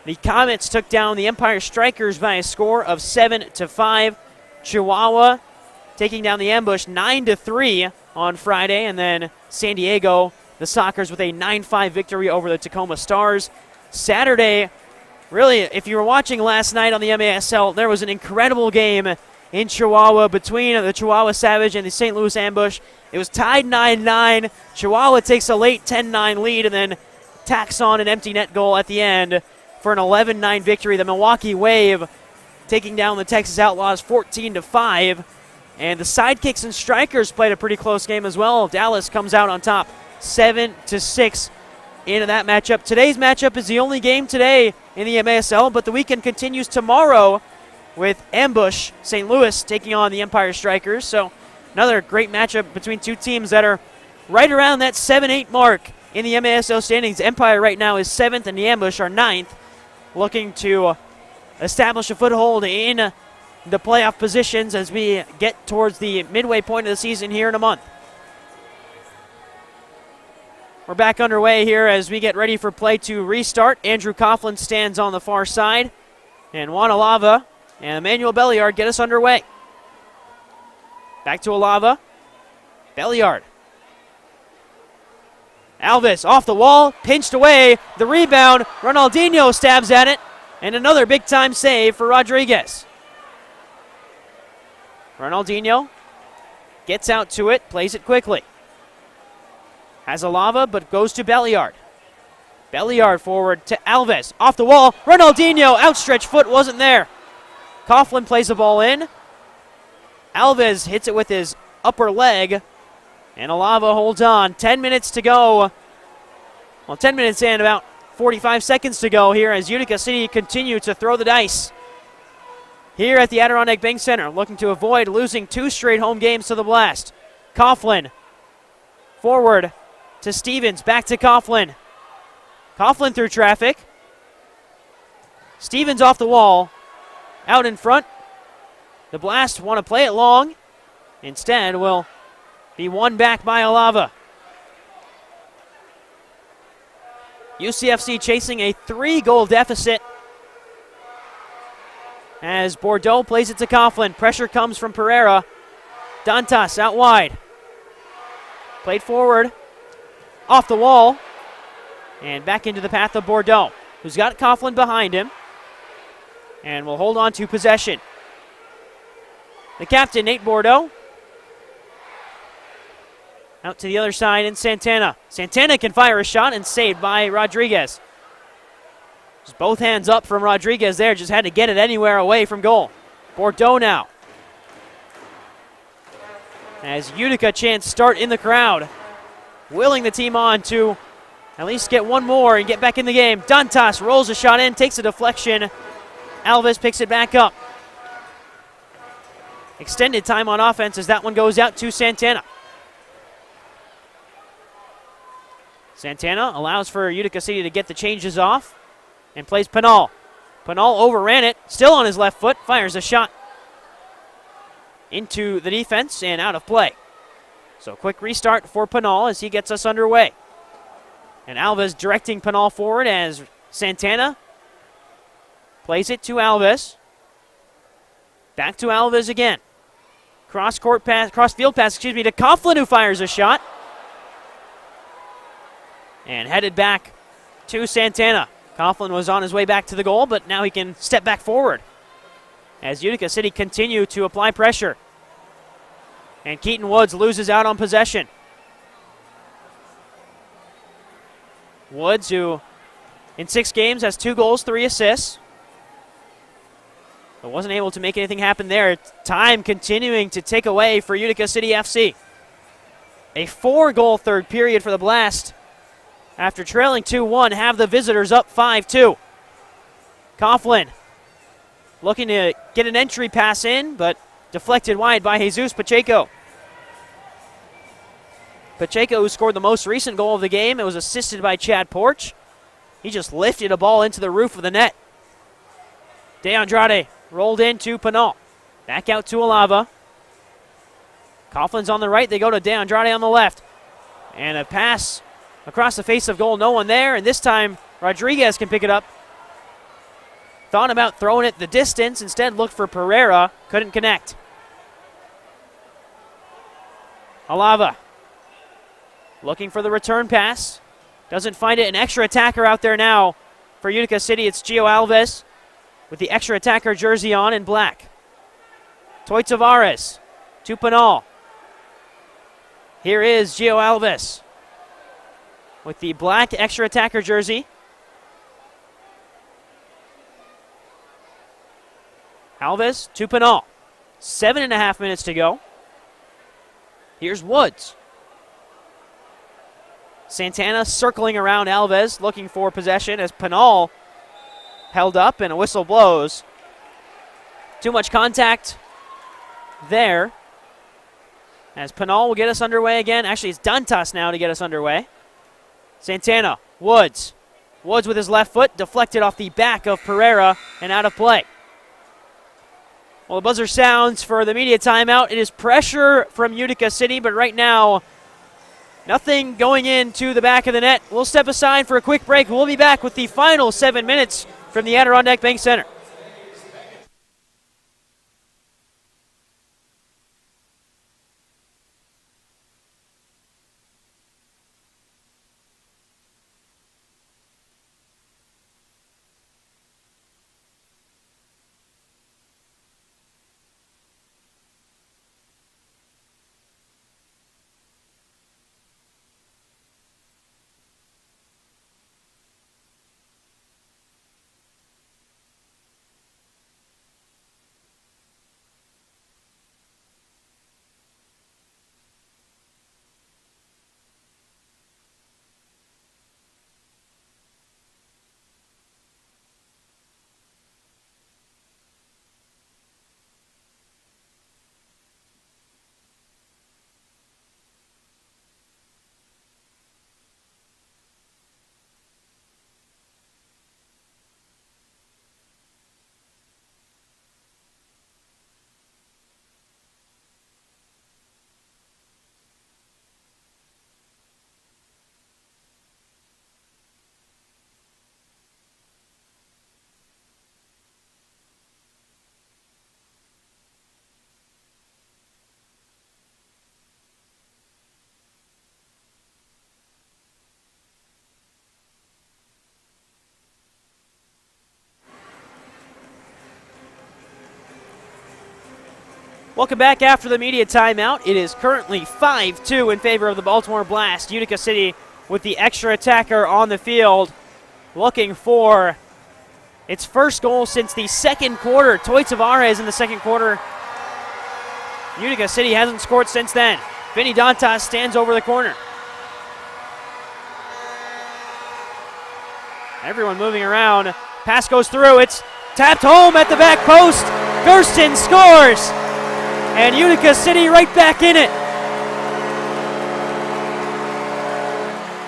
The Comets took down the Empire Strikers by a score of 7-5. Chihuahua taking down the Ambush 9-3 on Friday, and then San Diego, the Sockers, with a 9-5 victory over the Tacoma Stars. Saturday, really, if you were watching last night on the MASL, there was an incredible game in Chihuahua between the Chihuahua Savage and the St. Louis Ambush. It was tied 9-9. Chihuahua takes a late 10-9 lead and then tacks on an empty net goal at the end for an 11-9 victory. The Milwaukee Wave taking down the Texas Outlaws 14-5. And the sidekicks and strikers played a pretty close game as well. Dallas comes out on top 7-6 into that matchup. Today's matchup is the only game today in the MASL, but the weekend continues tomorrow with Ambush St. Louis taking on the Empire Strikers. So another great matchup between two teams that are right around that 7-8 mark in the MASL standings. Empire right now is 7th and the Ambush are 9th, looking to establish a foothold in the playoff positions as we get towards the midway point of the season here in a month. We're back underway here as we get ready for play to restart. Andrew Coughlin stands on the far side, and Juan Alava and Emmanuel Belliard get us underway. Back to Alava. Belliard. Alves off the wall, pinched away. The rebound. Ronaldinho stabs at it, and another big-time save for Rodriguez. Ronaldinho gets out to it, plays it quickly. Has Alava, but goes to Belliard. Belliard forward to Alves. Off the wall. Ronaldinho, outstretched foot, wasn't there. Coughlin plays the ball in. Alves hits it with his upper leg. And Alava holds on. 10 minutes to go. Well, 10 minutes and about 45 seconds to go here as Utica City continue to throw the dice. Here at the Adirondack Bank Center, looking to avoid losing 2 straight home games to the Blast. Coughlin forward to Stevens, back to Coughlin. Coughlin through traffic. Stevens off the wall, out in front. The Blast want to play it long. Instead, will be won back by Alava. UCFC chasing a 3-goal deficit as Bordeaux plays it to Coughlin. Pressure comes from Pereira. Dantas out wide. Played forward. Off the wall. And back into the path of Bordeaux, who's got Coughlin behind him. And will hold on to possession. The captain, Nate Bordeaux. Out to the other side in Santana. Santana can fire a shot and saved by Rodriguez. Just both hands up from Rodriguez there. Just had to get it anywhere away from goal. Bordeaux now. As Utica chants start in the crowd. Willing the team on to at least get one more and get back in the game. Dantas rolls a shot in, takes a deflection. Alves picks it back up. Extended time on offense as that one goes out to Santana. Santana allows for Utica City to get the changes off and plays Pinal. Pinal overran it, still on his left foot, fires a shot into the defense and out of play. So quick restart for Pinal as he gets us underway. And Alves directing Pinal forward as Santana plays it to Alves. Back to Alves again. Cross field pass, to Coughlin, who fires a shot. And headed back to Santana. Coughlin was on his way back to the goal, but now he can step back forward as Utica City continue to apply pressure. And Keaton Woods loses out on possession. Woods, who in 6 games has 2 goals, 3 assists. But wasn't able to make anything happen there. Time continuing to tick away for Utica City FC. A 4-goal third period for the Blast. After trailing 2-1, have the visitors up 5-2. Coughlin looking to get an entry pass in, but deflected wide by Jesus Pacheco. Pacheco, who scored the most recent goal of the game, it was assisted by Chad Porch. He just lifted a ball into the roof of the net. De Andrade rolled into Pinal. Back out to Alava. Coughlin's on the right. They go to De Andrade on the left. And a pass across the face of goal. No one there. And this time, Rodriguez can pick it up. Thought about throwing it the distance. Instead, looked for Pereira. Couldn't connect. Alava looking for the return pass. Doesn't find it. An extra attacker out there now for Utica City. It's Gio Alves with the extra attacker jersey on in black. Toy Tavares to Pinal. Here is Gio Alves with the black extra attacker jersey. Alves to Pinal. 7.5 minutes to go. Here's Woods. Santana circling around Alves, looking for possession as Pinal held up and a whistle blows. Too much contact there. As Pinal will get us underway again. Actually, it's Dantas now to get us underway. Santana, Woods. Woods with his left foot, deflected off the back of Pereira and out of play. Well, the buzzer sounds for the media timeout. It is pressure from Utica City, but right now, nothing going into the back of the net. We'll step aside for a quick break. We'll be back with the final 7 minutes from the Adirondack Bank Center. Welcome back after the media timeout. It is currently 5-2 in favor of the Baltimore Blast. Utica City with the extra attacker on the field, looking for its first goal since the second quarter. Toy Tavares in the second quarter. Utica City hasn't scored since then. Vinny Dantas stands over the corner. Everyone moving around. Pass goes through. It's tapped home at the back post. Gersten scores. And Utica City right back in it.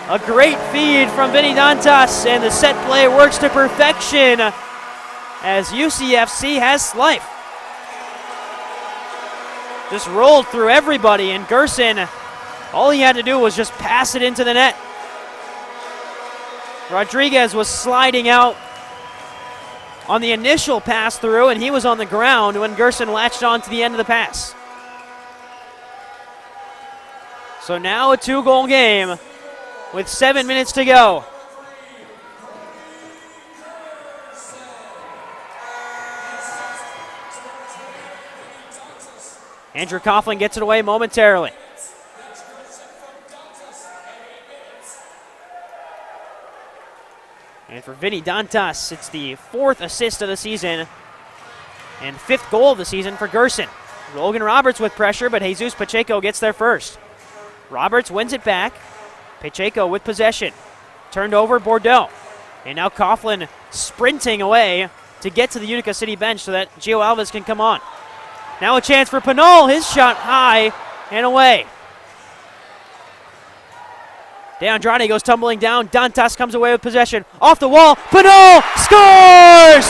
A great feed from Vinny Dantas, and the set play works to perfection as UCFC has life. Just rolled through everybody, and Gerson, all he had to do was just pass it into the net. Rodriguez was sliding out on the initial pass through, and he was on the ground when Gerson latched on to the end of the pass. So now a 2-goal game with 7 minutes to go. Andrew Coughlin gets it away momentarily. And for Vinny Dantas, it's the 4th assist of the season and 5th goal of the season for Gerson. Logan Roberts with pressure, but Jesus Pacheco gets there first. Roberts wins it back. Pacheco with possession. Turned over Bordeaux. And now Coughlin sprinting away to get to the Utica City bench so that Gio Alves can come on. Now a chance for Pinal. His shot high and away. De Andrade goes tumbling down. Dantas comes away with possession. Off the wall. Pinal scores!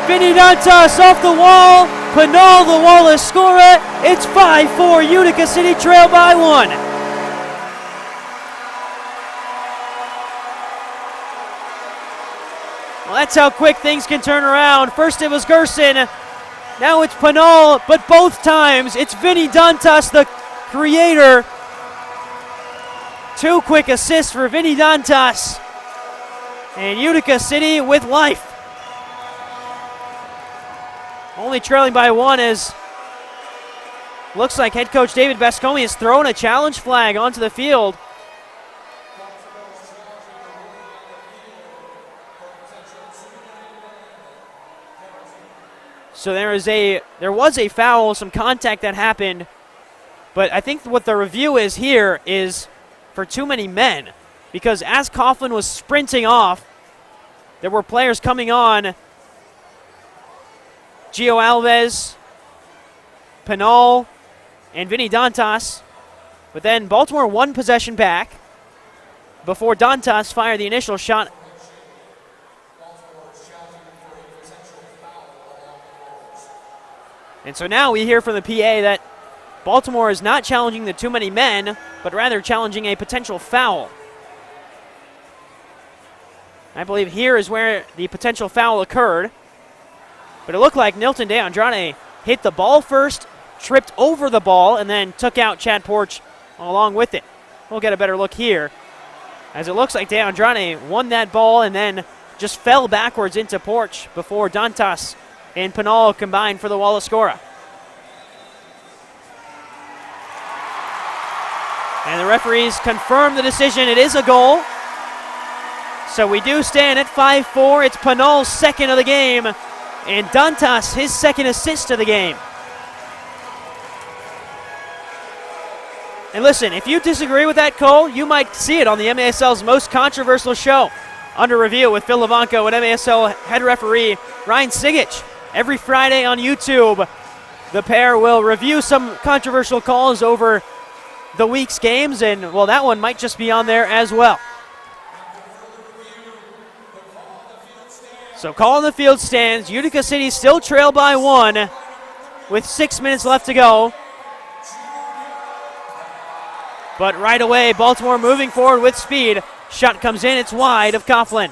Vinny Dantas off the wall. Pinal, the Wallace scorer. It's 5-4. Utica City trail by 1. Well, that's how quick things can turn around. First it was Gerson. Now it's Pinal, but both times it's Vinny Dantas, the creator. 2 quick assists for Vinny Dantas. And Utica City with life. Only trailing by 1 as looks like head coach David Bascomi has thrown a challenge flag onto the field. So there was a foul, some contact that happened, but I think what the review is here is for too many men, because as Coughlin was sprinting off, there were players coming on. Gio Alves, Pinal, and Vinny Dantas. But then Baltimore won possession back before Dantas fired the initial shot. And so now we hear from the PA that Baltimore is not challenging the too many men, but rather challenging a potential foul. I believe here is where the potential foul occurred. But it looked like Nilton De Andrade hit the ball first, tripped over the ball, and then took out Chad Porch along with it. We'll get a better look here, as it looks like De Andrade won that ball and then just fell backwards into Porch before Dantas and Pinal combined for the Wallace scorer. And the referees confirm the decision. It is a goal. So we do stand at 5-4. It's Pinal's second of the game, and Dantas his second assist of the game. And listen, if you disagree with that call, you might see it on the MASL's most controversial show, Under Review with Phil Levanko and MASL head referee Ryan Sigich. Every Friday on YouTube, the pair will review some controversial calls over the week's games, and, well, that one might just be on there as well. So call on the field stands. Utica City still trail by 1 with 6 minutes left to go. But right away, Baltimore moving forward with speed. Shot comes in, it's wide of Coughlin.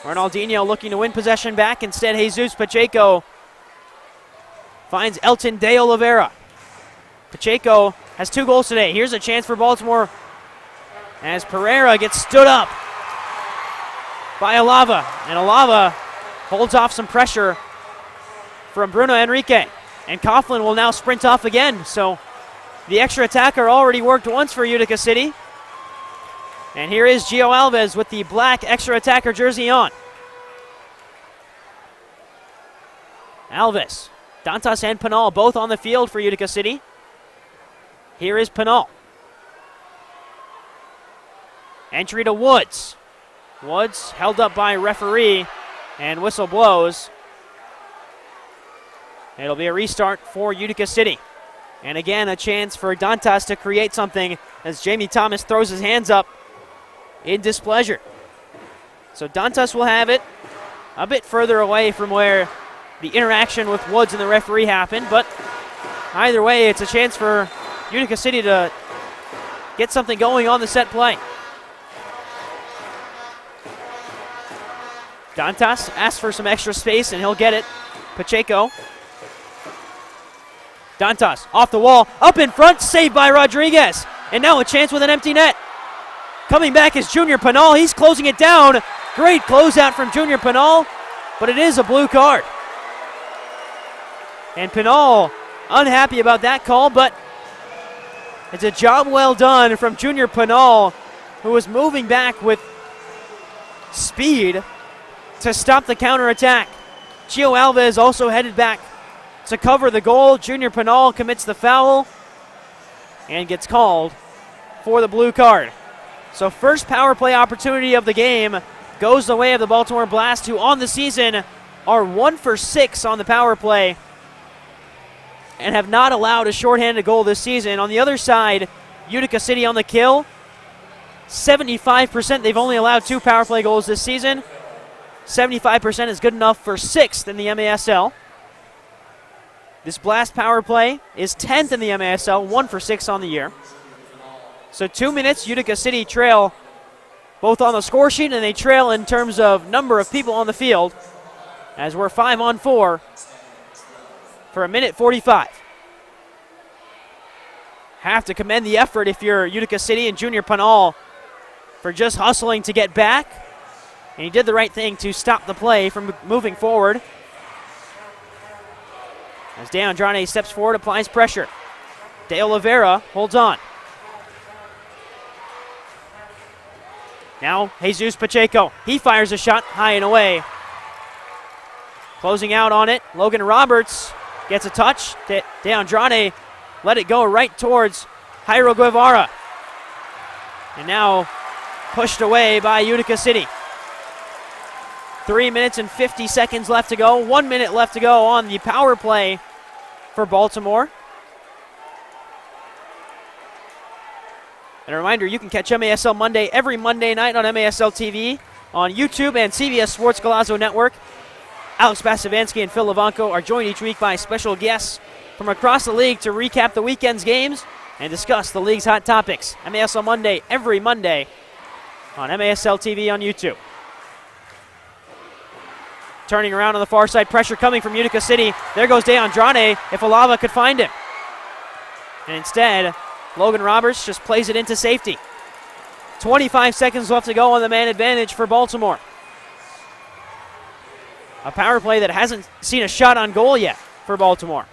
Ronaldinho looking to win possession back. Instead, Jesus Pacheco finds Elton De Oliveira. Pacheco has 2 goals today. Here's a chance for Baltimore as Pereira gets stood up by Alava. And Alava holds off some pressure from Bruno Enrique. And Coughlin will now sprint off again. So the extra attacker already worked once for Utica City. And here is Gio Alves with the black extra attacker jersey on. Alves, Dantas and Pinal both on the field for Utica City. Here is Pinal. Entry to Woods. Woods held up by referee, and whistle blows. It'll be a restart for Utica City. And again, a chance for Dantas to create something as Jamie Thomas throws his hands up in displeasure. So Dantas will have it a bit further away from where the interaction with Woods and the referee happened, but either way, it's a chance for Utica City to get something going on the set play. Dantas asks for some extra space, and he'll get it. Pacheco. Dantas off the wall, up in front, saved by Rodriguez. And now a chance with an empty net. Coming back is Junior Pinal. He's closing it down. Great closeout from Junior Pinal, but it is a blue card. And Pinal unhappy about that call, but it's a job well done from Junior Pinal, who was moving back with speed to stop the counterattack. Gio Alves also headed back to cover the goal. Junior Pinal commits the foul and gets called for the blue card. So first power play opportunity of the game goes the way of the Baltimore Blast, who on the season are 1 for 6 on the power play and have not allowed a shorthanded goal this season. On the other side, Utica City on the kill, 75%. They've only allowed 2 power play goals this season. 75% is good enough for 6th in the MASL. This Blast power play is 10th in the MASL, 1 for 6 on the year. So 2 minutes, Utica City trail both on the score sheet, and they trail in terms of number of people on the field, as we're 5-on-4 for 1:45. Have to commend the effort if you're Utica City and Junior Pinal for just hustling to get back. And he did the right thing to stop the play from moving forward. As De Andrade steps forward, applies pressure. De Oliveira holds on. Now, Jesus Pacheco. He fires a shot high and away. Closing out on it, Logan Roberts gets a touch. De Andrade let it go right towards Jairo Guevara. And now pushed away by Utica City. 3 minutes and 50 seconds left to go. 1 minute left to go on the power play for Baltimore. And a reminder, you can catch MASL Monday every Monday night on MASL TV, on YouTube and CBS Sports Golazo Network. Alex Basavansky and Phil Levanko are joined each week by special guests from across the league to recap the weekend's games and discuss the league's hot topics. MASL Monday every Monday on MASL TV on YouTube. Turning around on the far side, pressure coming from Utica City. There goes De Andrade, if Alava could find him. And instead, Logan Roberts just plays it into safety. 25 seconds left to go on the man advantage for Baltimore. A power play that hasn't seen a shot on goal yet for Baltimore.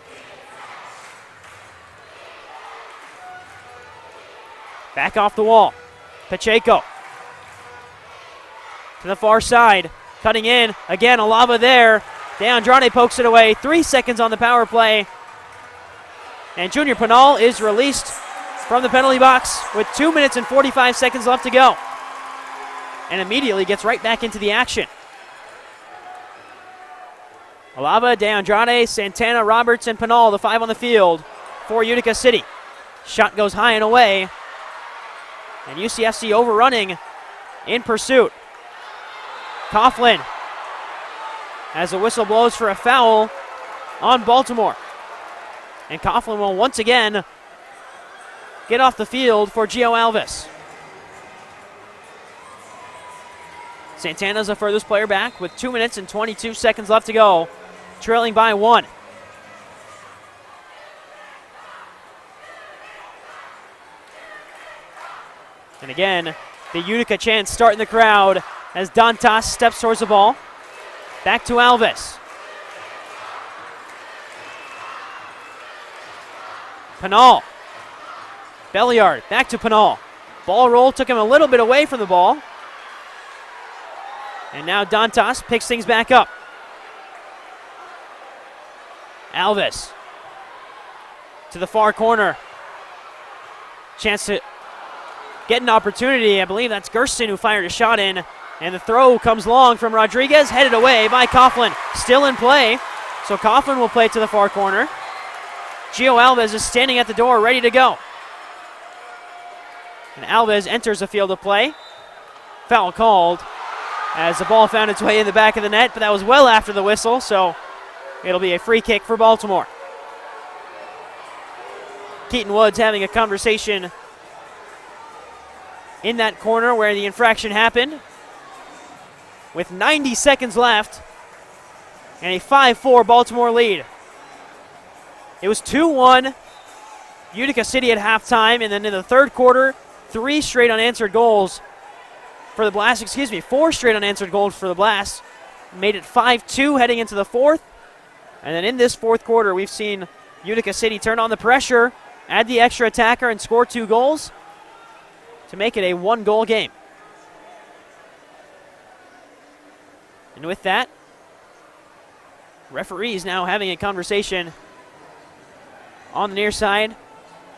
Back off the wall. Pacheco. To the far side. Cutting in. Again, Alava there. De Andrade pokes it away. 3 seconds on the power play. And Junior Pinal is released from the penalty box with 2 minutes and 45 seconds left to go. And immediately gets right back into the action. Alava, De Andrade, Santana, Roberts, and Pinal, the 5 on the field for Utica City. Shot goes high and away. And UCFC overrunning in pursuit. Coughlin, as the whistle blows for a foul on Baltimore. And Coughlin will once again get off the field for Gio Alves. Santana's the furthest player back with 2 minutes and 22 seconds left to go, trailing by 1. And again, the Utica chants start in the crowd as Dantas steps towards the ball. Back to Alves. Pinal. Belliard, back to Pinal. Ball roll took him a little bit away from the ball. And now Dantas picks things back up. Alves to the far corner. Chance to get an opportunity. I believe that's Gersten who fired a shot in. And the throw comes long from Rodriguez, headed away by Coughlin. Still in play, so Coughlin will play to the far corner. Gio Alves is standing at the door, ready to go. And Alves enters the field of play. Foul called as the ball found its way in the back of the net, but that was well after the whistle, so it'll be a free kick for Baltimore. Keaton Woods having a conversation in that corner where the infraction happened. With 90 seconds left and a 5-4 Baltimore lead. It was 2-1 Utica City at halftime, and then in the third quarter, 4 straight unanswered goals for the Blast. Made it 5-2 heading into the fourth. And then in this fourth quarter, we've seen Utica City turn on the pressure, add the extra attacker, and score 2 goals to make it a 1-goal game. And with that, referees now having a conversation on the near side.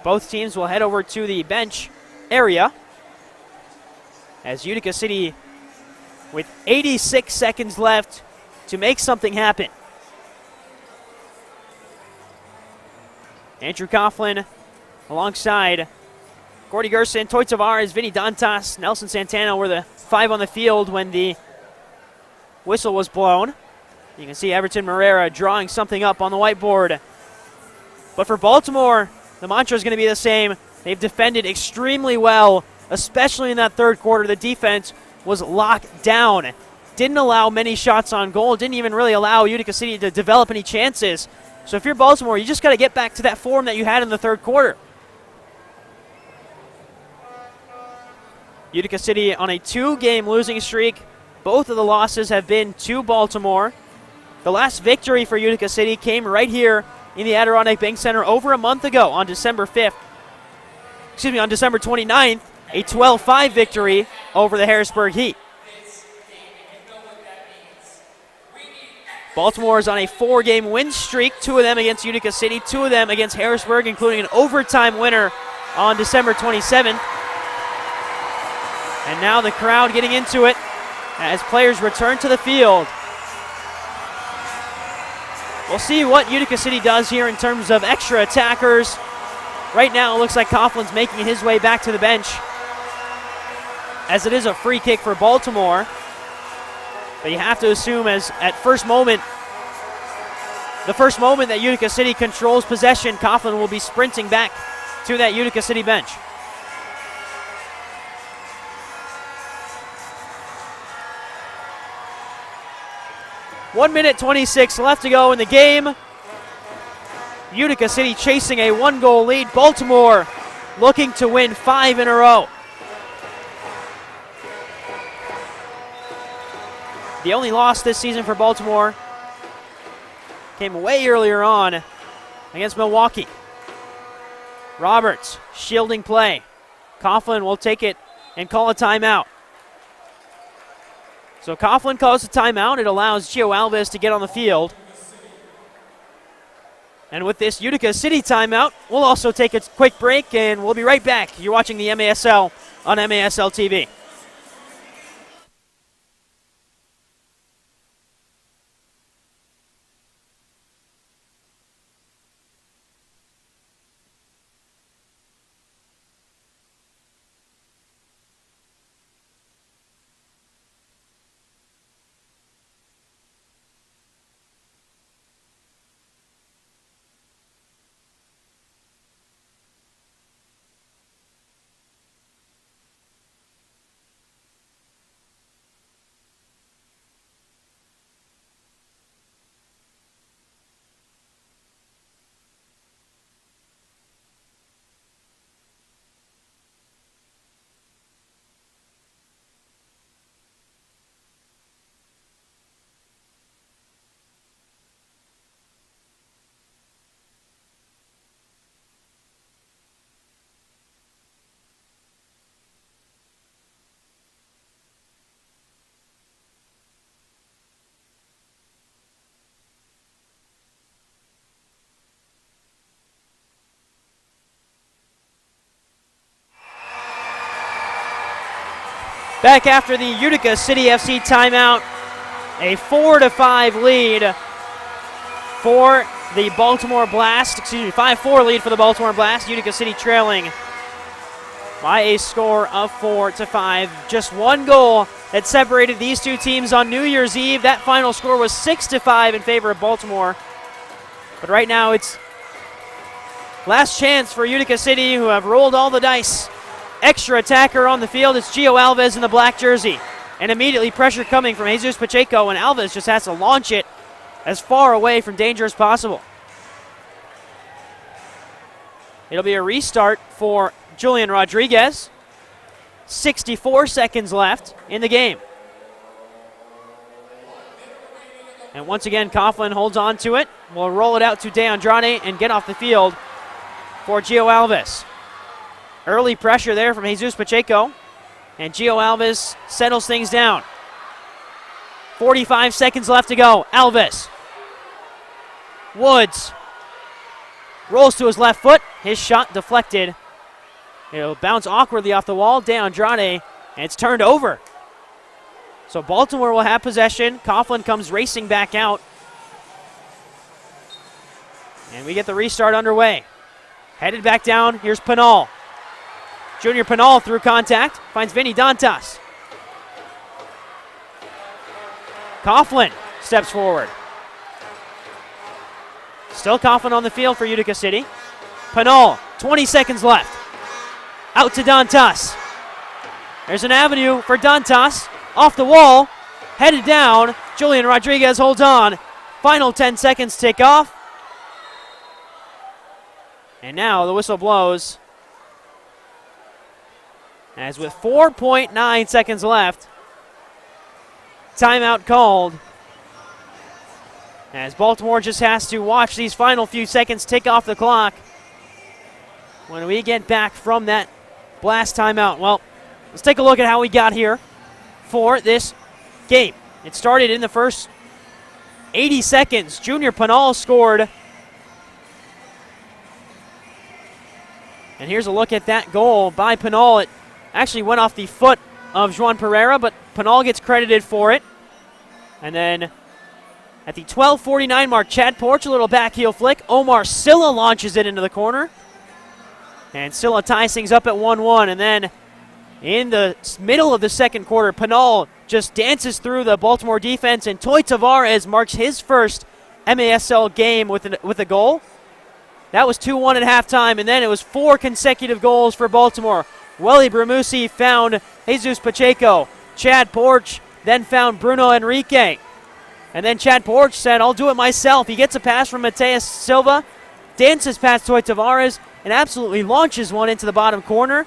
Both teams will head over to the bench area as Utica City, with 86 seconds left to make something happen. Andrew Coughlin alongside Gordy Gerson, Toy Tavares, Vinny Dantas, Nelson Santana were the 5 on the field when the whistle was blown. You can see Everton Morera drawing something up on the whiteboard. But for Baltimore, the mantra is going to be the same. They've defended extremely well, especially in that third quarter. The defense was locked down. Didn't allow many shots on goal. Didn't even really allow Utica City to develop any chances. So if you're Baltimore, you just got to get back to that form that you had in the third quarter. Utica City on a 2-game losing streak. Both of the losses have been to Baltimore. The last victory for Utica City came right here in the Adirondack Bank Center over a month ago on December 29th, a 12-5 victory over the Harrisburg Heat. Baltimore is on a 4-game win streak, 2 of them against Utica City, 2 of them against Harrisburg, including an overtime winner on December 27th. And now the crowd getting into it as players return to the field. We'll see what Utica City does here in terms of extra attackers. Right now it looks like Coughlin's making his way back to the bench, as it is a free kick for Baltimore. But you have to assume as at the first moment that Utica City controls possession, Coughlin will be sprinting back to that Utica City bench. One minute 26 left to go in the game. Utica City chasing a 1-goal lead. Baltimore looking to win 5 in a row. The only loss this season for Baltimore came way earlier on against Milwaukee. Roberts shielding play. Coughlin will take it and call a timeout. So Coughlin calls a timeout. It allows Gio Alves to get on the field. And with this Utica City timeout, we'll also take a quick break, and we'll be right back. You're watching the MASL on MASL TV. Back after the Utica City FC timeout, a 4-5 lead for the Baltimore Blast. 5-4 lead for the Baltimore Blast. Utica City trailing by a score of 4-5. Just 1 goal that separated these two teams on New Year's Eve. That final score was 6-5 in favor of Baltimore. But right now it's last chance for Utica City, who have rolled all the dice. Extra attacker on the field. It's Gio Alves in the black jersey. And immediately pressure coming from Jesus Pacheco, and Alves just has to launch it as far away from danger as possible. It'll be a restart for Julian Rodriguez. 64 seconds left in the game. And once again, Coughlin holds on to it. We'll roll it out to De Andrade and get off the field for Gio Alves. Early pressure there from Jesus Pacheco, and Gio Alves settles things down. 45 seconds left to go. Alves. Woods rolls to his left foot. His shot deflected. It'll bounce awkwardly off the wall. De Andrade, and it's turned over. So Baltimore will have possession. Coughlin comes racing back out. And we get the restart underway. Headed back down, here's Pinal. Junior Pinal through contact, finds Vinny Dantas. Coughlin steps forward. Still Coughlin on the field for Utica City. Pinal, 20 seconds left. Out to Dantas. There's an avenue for Dantas. Off the wall, headed down. Julian Rodriguez holds on. Final 10 seconds tick off. And now the whistle blows. As with 4.9 seconds left, timeout called. As Baltimore just has to watch these final few seconds tick off the clock when we get back from that Blast timeout. Well, let's take a look at how we got here for this game. It started in the first 80 seconds. Junior Pinal scored. And here's a look at that goal by Pinal. It actually went off the foot of Juan Pereira, but Pinal gets credited for it. And then at the 12:49 mark, Chad Porch, a little back heel flick. Omar Silla launches it into the corner. And Silla ties things up at 1-1. And then in the middle of the second quarter, Pinal just dances through the Baltimore defense, and Toy Tavares marks his first MASL game with a goal. That was 2-1 at halftime, and then it was 4 consecutive goals for Baltimore. Welly Bramusi found Jesus Pacheco. Chad Porch then found Bruno Enrique. And then Chad Porch said, I'll do it myself. He gets a pass from Mateus Silva, dances past Toy Tavares, and absolutely launches one into the bottom corner.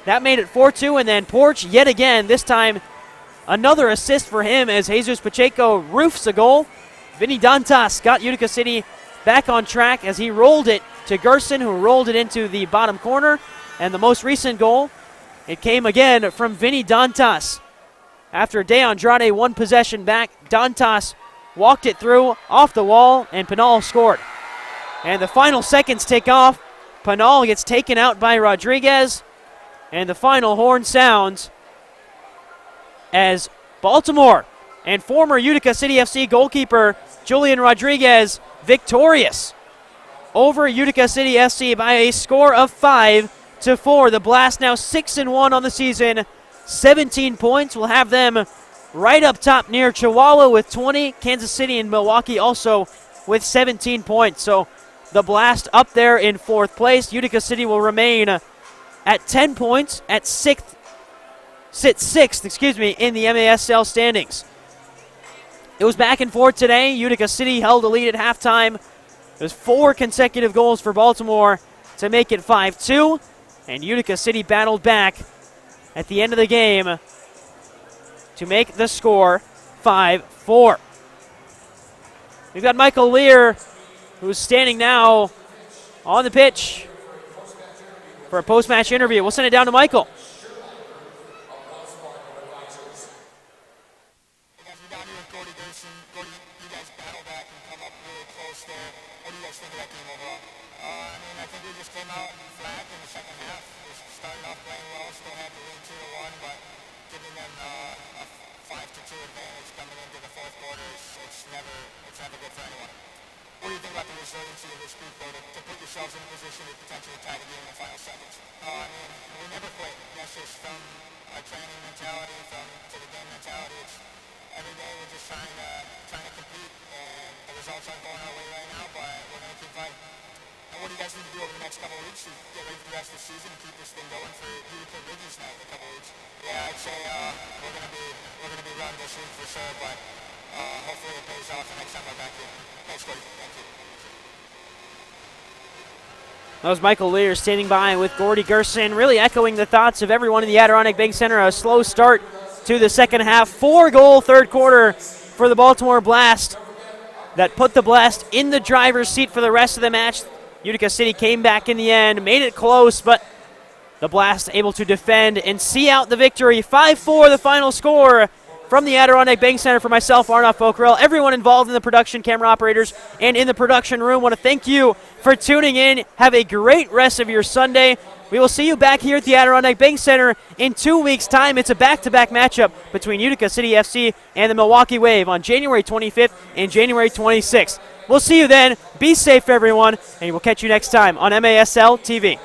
That made it 4-2, and then Porch yet again, this time another assist for him as Jesus Pacheco roofs a goal. Vinny Dantas got Utica City back on track as he rolled it to Gerson, who rolled it into the bottom corner. And the most recent goal, it came again from Vinny Dantas. After De Andrade won possession back, Dantas walked it through off the wall, and Pinal scored. And the final seconds tick off. Pinal gets taken out by Rodriguez, and the final horn sounds as Baltimore and former Utica City FC goalkeeper Julian Rodriguez victorious over Utica City FC by a score of 5-4. The Blast now 6-1 on the season, 17 points. We'll have them right up top near Chihuahua with 20. Kansas City and Milwaukee also with 17 points. So the Blast up there in 4th place. Utica City will remain at 10 points at sit 6th, in the MASL standings. It was back and forth today. Utica City held a lead at halftime. There's 4 consecutive goals for Baltimore to make it 5-2, and Utica City battled back at the end of the game to make the score 5-4. We've got Michael Lear, who's standing now on the pitch for a post-match interview. We'll send it down to Michael. That was Michael Lear standing by with Gordy Gerson, really echoing the thoughts of everyone in the Adirondack Bank Center. A slow start to the second half. 4-goal third quarter for the Baltimore Blast that put the Blast in the driver's seat for the rest of the match. Utica City came back in the end, made it close, but the Blast able to defend and see out the victory. 5-4 the final score from the Adirondack Bank Center. For myself, Arnoff Bokrell, everyone involved in the production, camera operators, and in the production room, want to thank you for tuning in. Have a great rest of your Sunday. We will see you back here at the Adirondack Bank Center in 2 weeks' time. It's a back-to-back matchup between Utica City FC and the Milwaukee Wave on January 25th and January 26th. We'll see you then. Be safe, everyone, and we'll catch you next time on MASL TV.